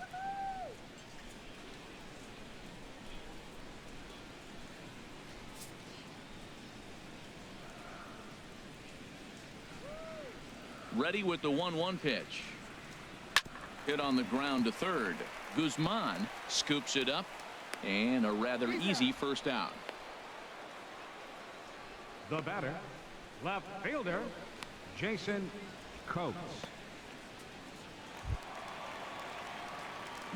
Ready with the 1-1 pitch. Hit on the ground to third. Guzman scoops it up, and a rather easy first out. The batter, left fielder, Jason Coates.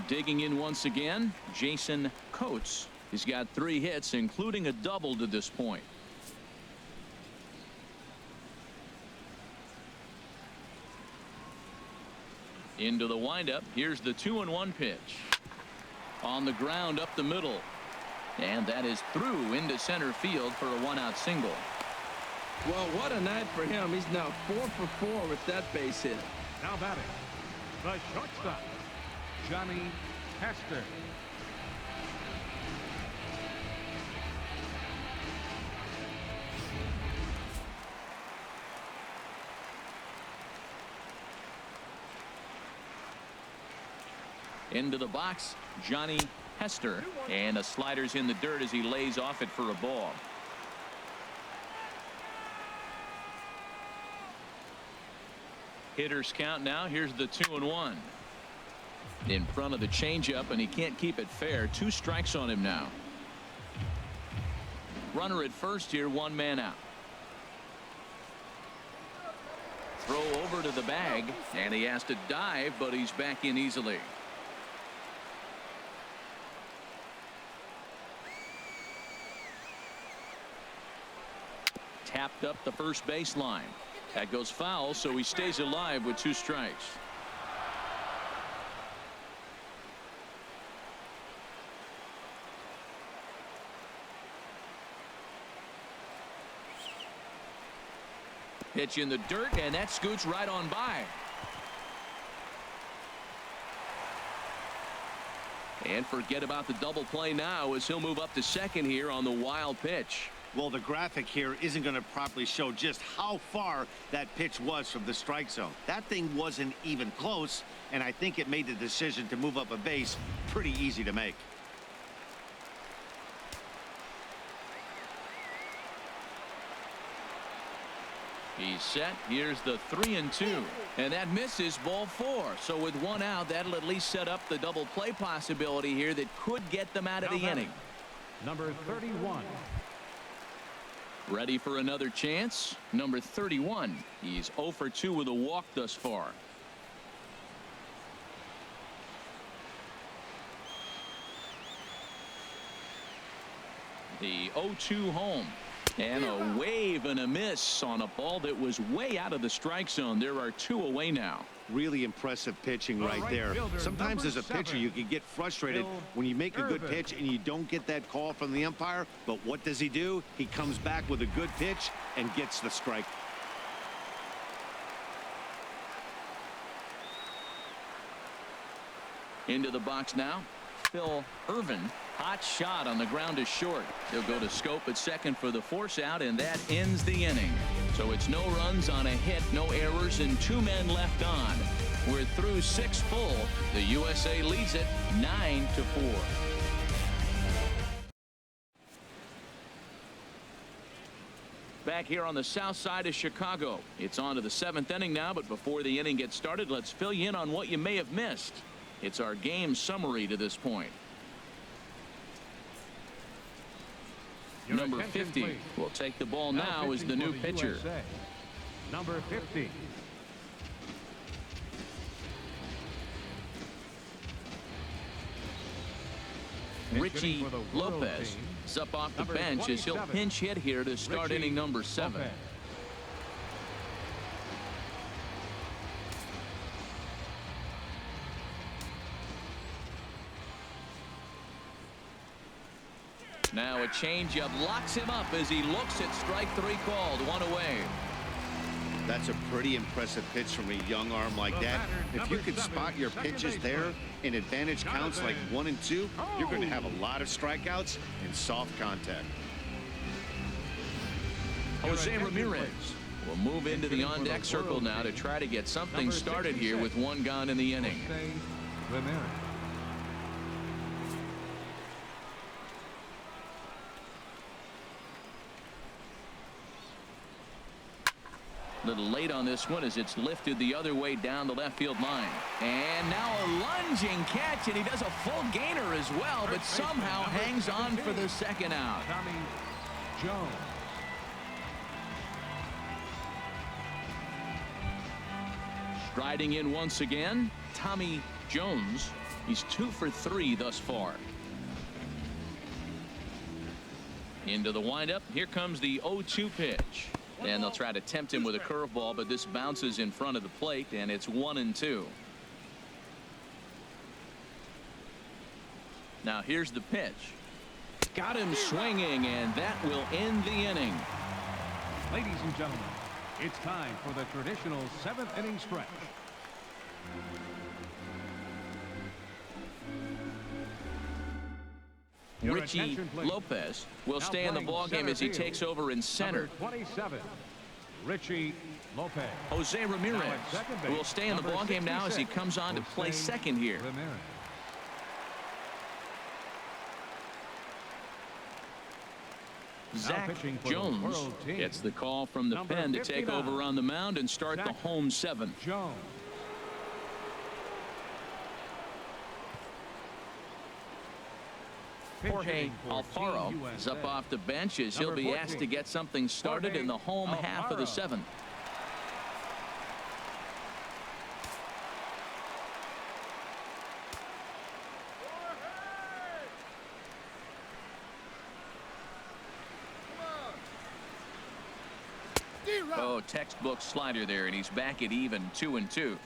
Digging in once again, Jason Coates. He's got 3 hits, including a double to this point. Into the windup. Here's the 2-1 pitch. On the ground up the middle. And that is through into center field for a 1-out single. Well, what a night for him. He's now 4 for 4 with that base hit. Now batting, the shortstop, Johnny Hester. Into the box, Johnny Hester, and a slider's in the dirt as he lays off it for a ball. Hitters count now. Here's the 2-1 in front of the changeup, and he can't keep it fair. 2 strikes on him now. Runner at first here, 1 man out. Throw over to the bag, and he has to dive, but he's back in easily. Tapped up the first baseline. That goes foul, so he stays alive with 2 strikes. Pitch in the dirt, and that scoots right on by. And forget about the double play now as he'll move up to second here on the wild pitch. Well, the graphic here isn't going to properly show just how far that pitch was from the strike zone. That thing wasn't even close, and I think it made the decision to move up a base pretty easy to make. He's set. Here's the 3-2, and that misses, ball 4. So with 1 out, that'll at least set up the double play possibility here that could get them out of the inning. Number 31. Ready for another chance. Number 31. He's 0 for 2 with a walk thus far. The 0-2 home. And a wave and a miss on a ball that was way out of the strike zone. There are 2 away now. Really impressive pitching right there. Sometimes as a pitcher you can get frustrated when you make a good pitch and you don't get that call from the umpire. But what does he do? He comes back with a good pitch and gets the strike. Into the box now, Phil Irvin. Hot shot on the ground is short. He'll go to scope at second for the force out, and that ends the inning. So it's no runs on a hit, no errors, and 2 men left on. We're through 6 full. The USA leads it 9-4. Back here on the south side of Chicago. It's on to the 7th inning now, but before the inning gets started, let's fill you in on what you may have missed. It's our game summary to this point. Number 50 will take the ball now as the new pitcher. Number 50. Richie Lopez is up off the bench as he'll pinch hit here to start inning number 7. Now a changeup locks him up as he looks at strike 3 called. 1 away. That's a pretty impressive pitch from a young arm like that. If you could spot your pitches there in advantage counts like 1 and 2, you're going to have a lot of strikeouts and soft contact. Jose Ramirez will move into the on-deck circle now to try to get something started here with 1 gone in the inning. A little late on this one as it's lifted the other way down the left field line. And now a lunging catch, and he does a full gainer as well, but somehow hangs on for the 2nd out. Tommy Jones. Striding in once again, Tommy Jones. He's 2 for 3 thus far. Into the windup. Here comes the 0-2 pitch. And they'll try to tempt him with a curveball, but this bounces in front of the plate, and it's 1-2. Now here's the pitch. Got him swinging, and that will end the inning. Ladies and gentlemen, it's time for the traditional 7th inning stretch. Your Richie attention, please. Lopez will Now stay in the playing ballgame center as he field, takes over in center. Number 27, Richie Lopez. Jose Ramirez Now at second base, will stay in the number ballgame now as he 66, comes on to play Jose second here. Ramirez. Zach pitching for the Jones World Team. gets the call from the Number pen to take 59, over on the mound and start the Zach home 7th. Jones. Jorge Alfaro is up off the bench as he'll Number be asked 14, to get something started Jorge in the home half of the Alfaro. 7th. Oh, textbook slider there, and he's back at even 2-2.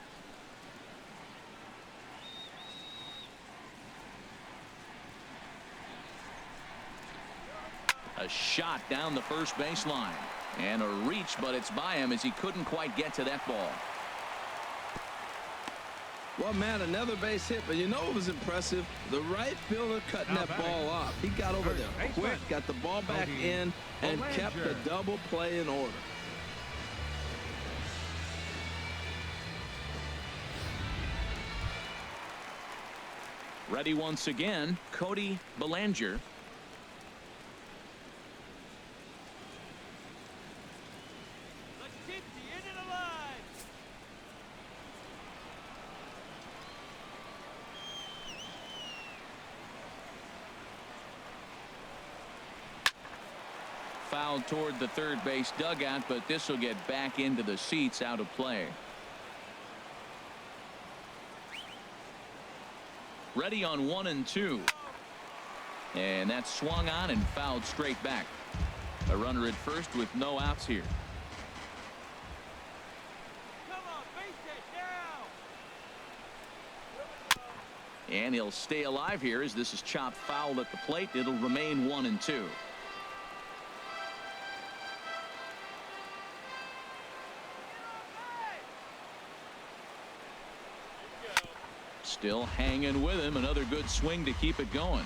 A shot down the first baseline, and a reach, but it's by him as he couldn't quite get to that ball. Well, man, another base hit, but you know it was impressive? The right fielder cutting that ball off. He got over there quick, got the ball back in, and kept the double play in order. Ready once again, Cody Bellinger. Let's keep the inning alive. Fouled toward the third base dugout, but this will get back into the seats out of play. Ready on 1-2. And that's swung on and fouled straight back. A runner at first with no outs here. Come on, base hit now. And he'll stay alive here as this is chopped foul at the plate. It'll remain 1-2. Still hanging with him. Another good swing to keep it going.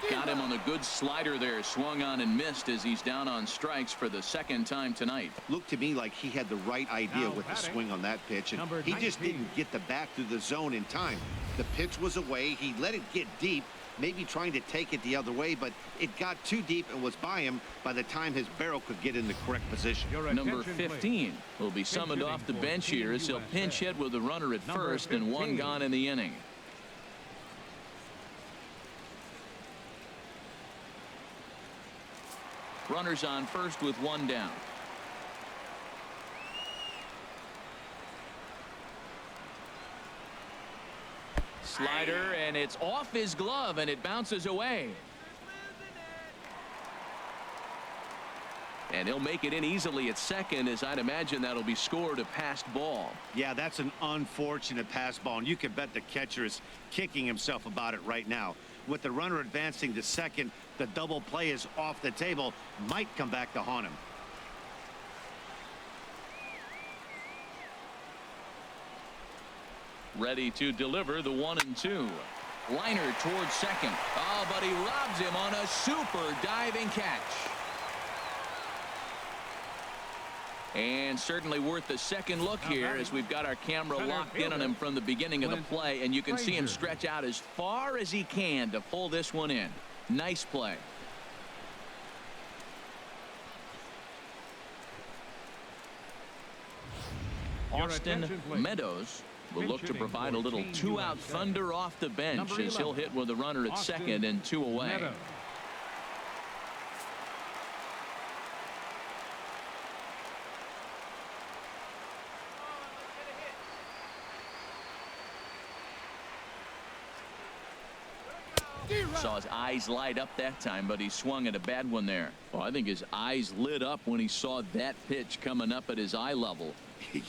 Got him on the good slider there. Swung on and missed as he's down on strikes for the second time tonight. Looked to me like he had the right idea Now with the batting, swing on that pitch, and number he just 19. didn't get the bat through the zone in time. The pitch was away. He let it get deep, maybe trying to take it the other way, but it got too deep and was by him by the time his barrel could get in the correct position. Your Number attention, please. 15 will be summoned off the bench here as he'll pinch hit with the runner at Number first and one 15. gone in the inning. Runners on first with one down. Slider, and it's off his glove, and it bounces away. And he'll make it in easily at second, as I'd imagine that'll be scored a passed ball. Yeah, that's an unfortunate pass ball, and you can bet the catcher is kicking himself about it right now. With the runner advancing to second, the double play is off the table, might come back to haunt him. Ready to deliver the 1-2. Liner towards second. Oh, but he robs him on a super diving catch. And certainly worth a second look here as we've got our camera locked in on him from the beginning of the play, and you can see him stretch out as far as he can to pull this one in. Nice play. Austin Meadows will look to provide a little two-out thunder off the bench as he'll hit with a runner at second and two away. Saw his eyes light up that time, but he swung at a bad one there. Well, I think his eyes lit up when he saw that pitch coming up at his eye level.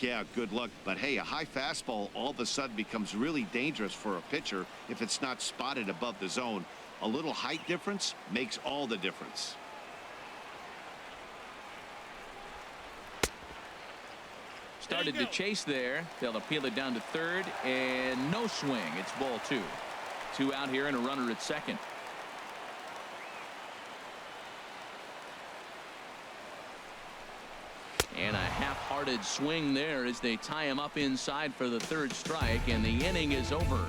Yeah, good luck. But hey, a high fastball all of a sudden becomes really dangerous for a pitcher if it's not spotted above the zone. A little height difference makes all the difference. Started to chase there. They'll appeal it down to third, and no swing. It's ball 2. 2 out here and a runner at second. And a half-hearted swing there as they tie him up inside for the 3rd strike, and the inning is over.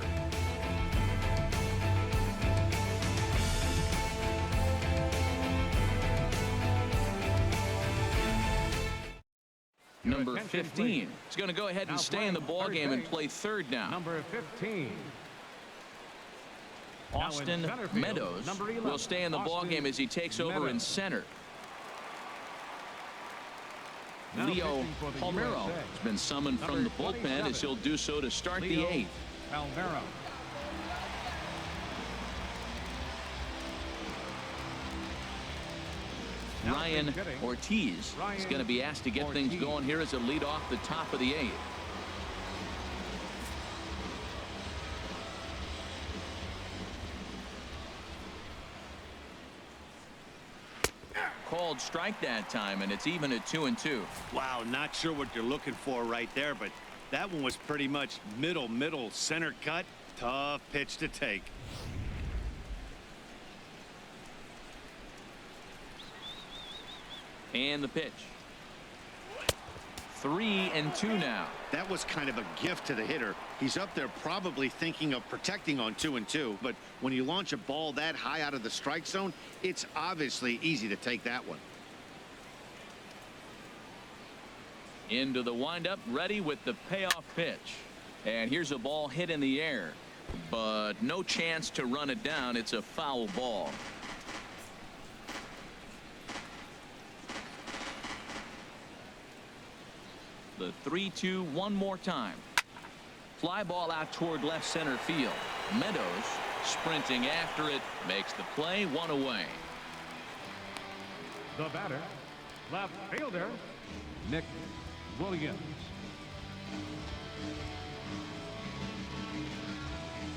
Number 15 is going to go ahead and stay in the ball game and play third now. Number 15. Austin Meadows will stay in the ball game as he takes over in center. Leo Palmeiro has been summoned from the bullpen as he'll do so to start the 8th. Palmeiro. Ryan Ortiz is going to be asked to get things going here as a lead off the top of the 8th. Called strike that time, and it's even at 2-2. Wow, not sure what you're looking for right there, but that one was pretty much middle center cut. Tough pitch to take. And the pitch. 3-2 now. That was kind of a gift to the hitter. He's up there probably thinking of protecting on 2-2, but when you launch a ball that high out of the strike zone, it's obviously easy to take that one. Into the windup, ready with the payoff pitch. And here's a ball hit in the air, but no chance to run it down. It's a foul ball. The 3-2 one more time. Fly ball out toward left center field. Meadows sprinting after it, makes the play, 1 away. The batter, left fielder, Nick Williams.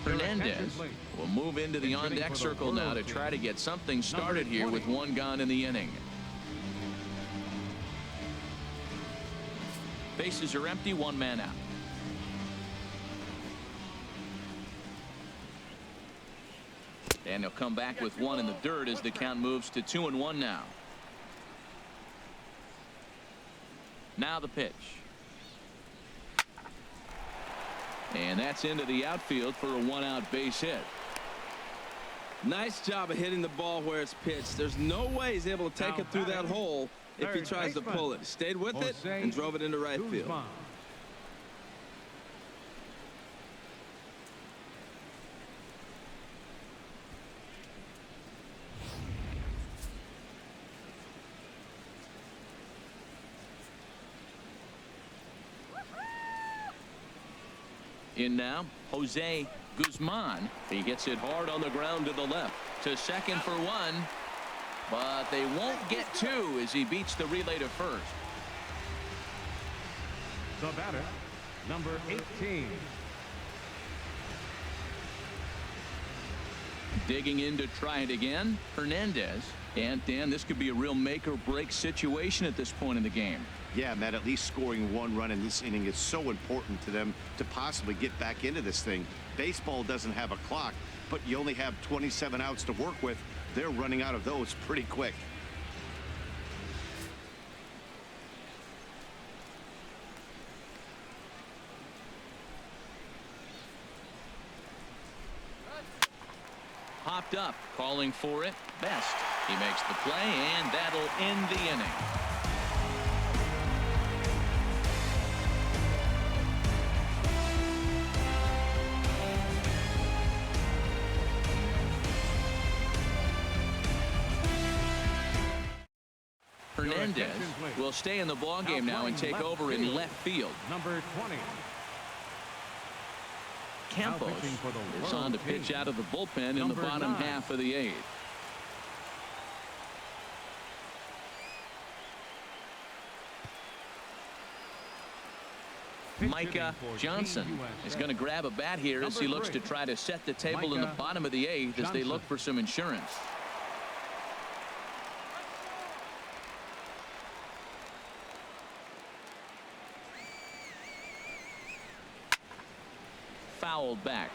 Hernandez will move into the on-deck circle now to try to get something started here with 1 gone in the inning. Bases are empty, 1 man out. And he'll come back with 1 in the dirt as the count moves to 2-1 now. Now the pitch. And that's into the outfield for a 1-out base hit. Nice job of hitting the ball where it's pitched. There's no way he's able to take it through that hole if he tries to pull it. He stayed with it and drove it into right field. In now, Jose Guzman. He gets it hard on the ground to the left. To second for 1. But they won't get 2 as he beats the relay to first. The batter, number 18. Digging in to try it again, Hernandez. And Dan, this could be a real make or break situation at this point in the game. Yeah, Matt, at least scoring 1 run in this inning is so important to them to possibly get back into this thing. Baseball doesn't have a clock, but you only have 27 outs to work with. They're running out of those pretty quick. Popped up, calling for it. Best. He makes the play, and that'll end the inning. Hernandez will stay in the ball game now and take over in left field. Number 20. Campos pitching for the is on to World pitch team. out of the bullpen in the Number bottom 9. half of the 8th. Micah Johnson is going to grab a bat here as he looks to try to set the table in the bottom of the 8th as they look for some insurance. Fouled back.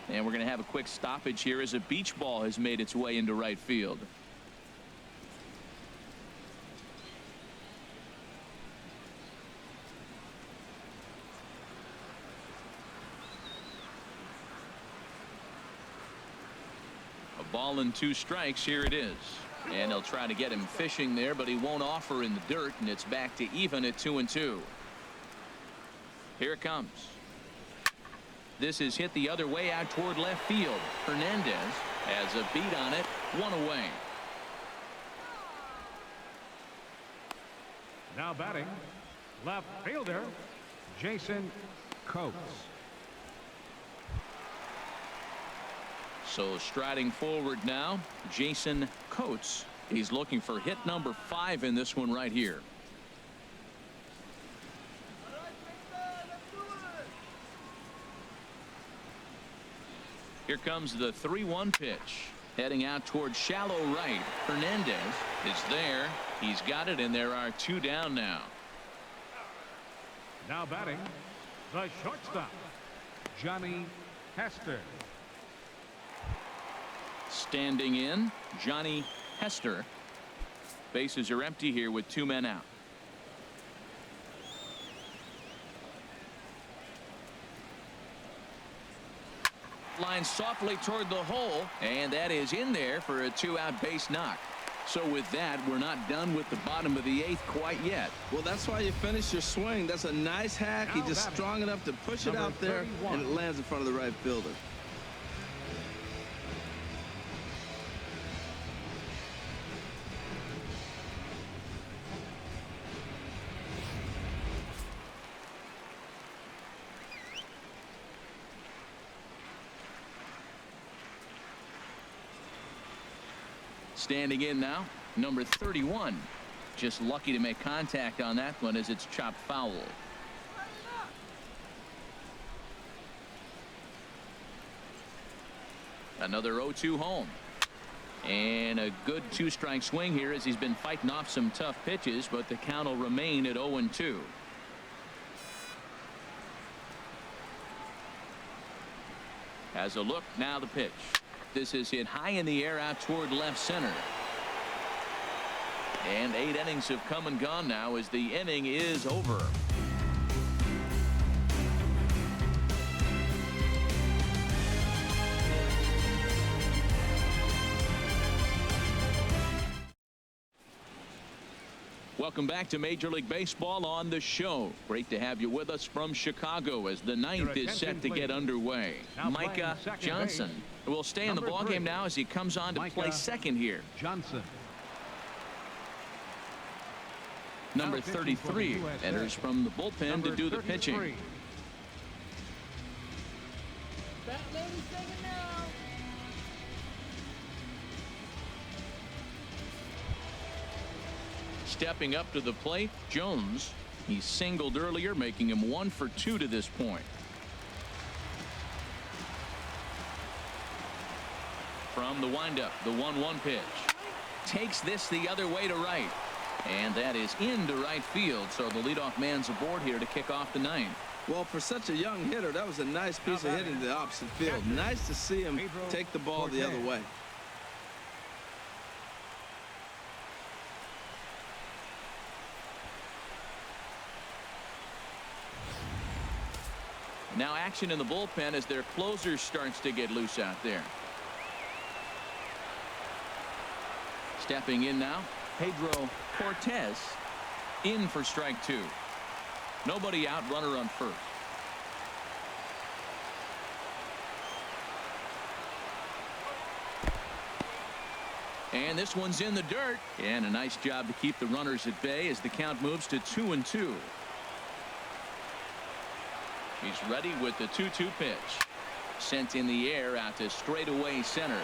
And we're going to have a quick stoppage here as a beach ball has made its way into right field. A ball and 2 strikes. Here it is. And they'll try to get him fishing there, but he won't offer in the dirt, and it's back to even at 2-2. Here it comes. This is hit the other way out toward left field. Hernandez has a beat on it. 1 away. Now batting, left fielder, Jason Coates. So striding forward now, Jason Coates. He's looking for hit number 5 in this one right here. Here comes the 3-1 pitch. Heading out towards shallow right. Hernandez is there. He's got it, and there are 2 down now. Now batting, the shortstop, Johnny Hester. Standing in, Johnny Hester. Bases are empty here with 2 men out. Line softly toward the hole, and that is in there for a 2-out base knock. So with that, we're not done with the bottom of the 8th quite yet. Well, that's why you finish your swing. That's a nice hack. He's just strong enough to push it out there, and it lands in front of the right fielder. Standing in now, number 31. Just lucky to make contact on that one as it's chopped foul. Another 0-2 home. And a good 2-strike swing here as he's been fighting off some tough pitches, but the count will remain at 0-2. Has a look, now the pitch. This is hit high in the air out toward left center. And 8 innings have come and gone now as the inning is over. Welcome back to Major League Baseball on the show. Great to have you with us from Chicago as the 9th is set to get underway. Micah Johnson will stay in the ballgame now as he comes on to play second here. Johnson. Number 33 enters from the bullpen to do the pitching. Bat lady's second now. Stepping up to the plate, Jones. He singled earlier, making him 1 for 2 to this point. From the windup, the 1-1 pitch. Takes this the other way to right. And that is into right field, so the leadoff man's aboard here to kick off the 9th. Well, for such a young hitter, that was a nice piece of hitting to the opposite field. Nice to see him take the ball the other way. Now action in the bullpen as their closer starts to get loose out there. Stepping in now, Pedro Cortez in for strike 2. Nobody out, runner on first. And this one's in the dirt. And a nice job to keep the runners at bay as the count moves to 2-2. He's ready with the 2-2 pitch. Sent in the air out to straightaway center.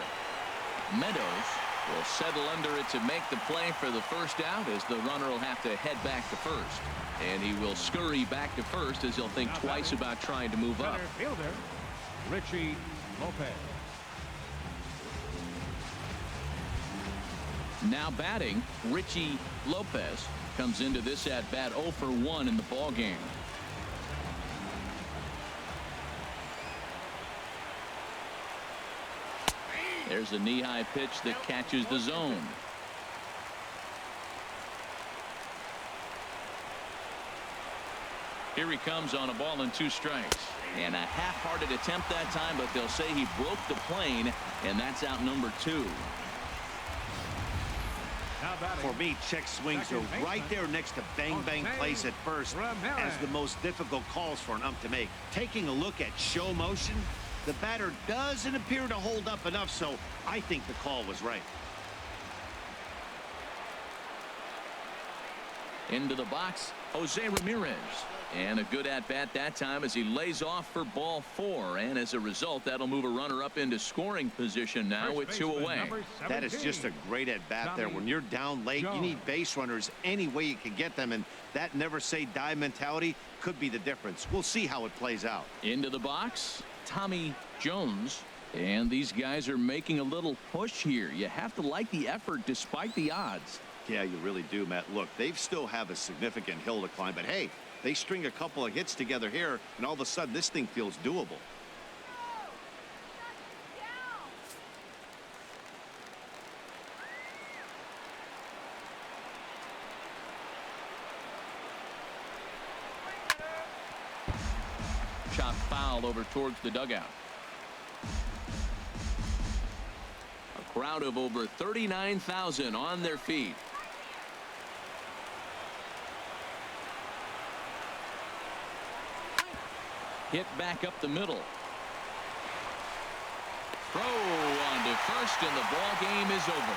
Meadows will settle under it to make the play for the first out, as the runner will have to head back to first. And he will scurry back to first, as he'll think twice about trying to move up. Center fielder, Richie Lopez. Now batting, Richie Lopez comes into this at bat 0 for 1 in the ball game. There's a knee-high pitch that catches the zone. Here he comes on a ball and 2 strikes. And a half-hearted attempt that time, but they'll say he broke the plane, and that's out number 2. For me, check swings are right there next to bang-bang plays at first as the most difficult calls for an ump to make. Taking a look at show motion, the batter doesn't appear to hold up enough, so I think the call was right. Into the box, Jose Ramirez. And a good at-bat that time as he lays off for ball 4. And as a result, that'll move a runner up into scoring position now with 2 away. That is just a great at-bat there. When you're down late, you need base runners any way you can get them. And that never-say-die mentality could be the difference. We'll see how it plays out. Into the box, Tommy Jones. And these guys are making a little push here. You have to like the effort despite the odds. Yeah, you really do, Matt. Look, they still have a significant hill to climb. But, hey, they string a couple of hits together here, and all of a sudden this thing feels doable. Chop foul over towards the dugout. A crowd of over 39,000 on their feet. Hit back up the middle. Throw on to first, and the ball game is over.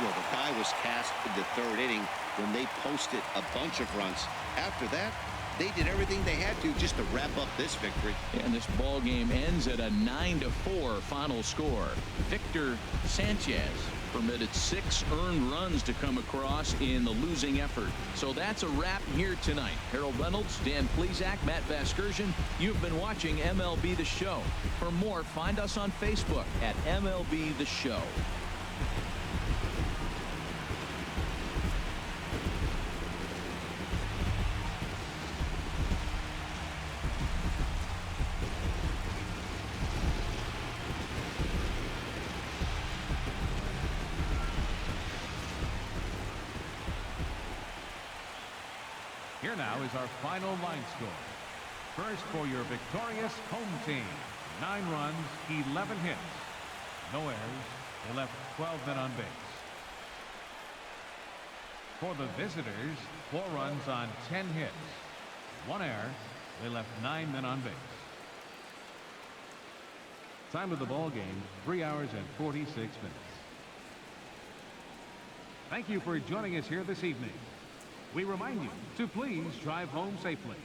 Well, the guy was cast in the 3rd inning when they posted a bunch of runs. After that, they did everything they had to just to wrap up this victory. And this ball game ends at a 9-4 final score. Victor Sanchez permitted 6 earned runs to come across in the losing effort. So that's a wrap here tonight. Harold Reynolds, Dan Plesac, Matt Vasgersian. You've been watching MLB The Show. For more, find us on Facebook at MLB The Show. Here now is our final line score. First for your victorious home team. 9 runs, 11 hits. No errors. They left 12 men on base. For the visitors, 4 runs on 10 hits. 1 error. They left 9 men on base. Time of the ball game, 3 hours and 46 minutes. Thank you for joining us here this evening. We remind you to please drive home safely.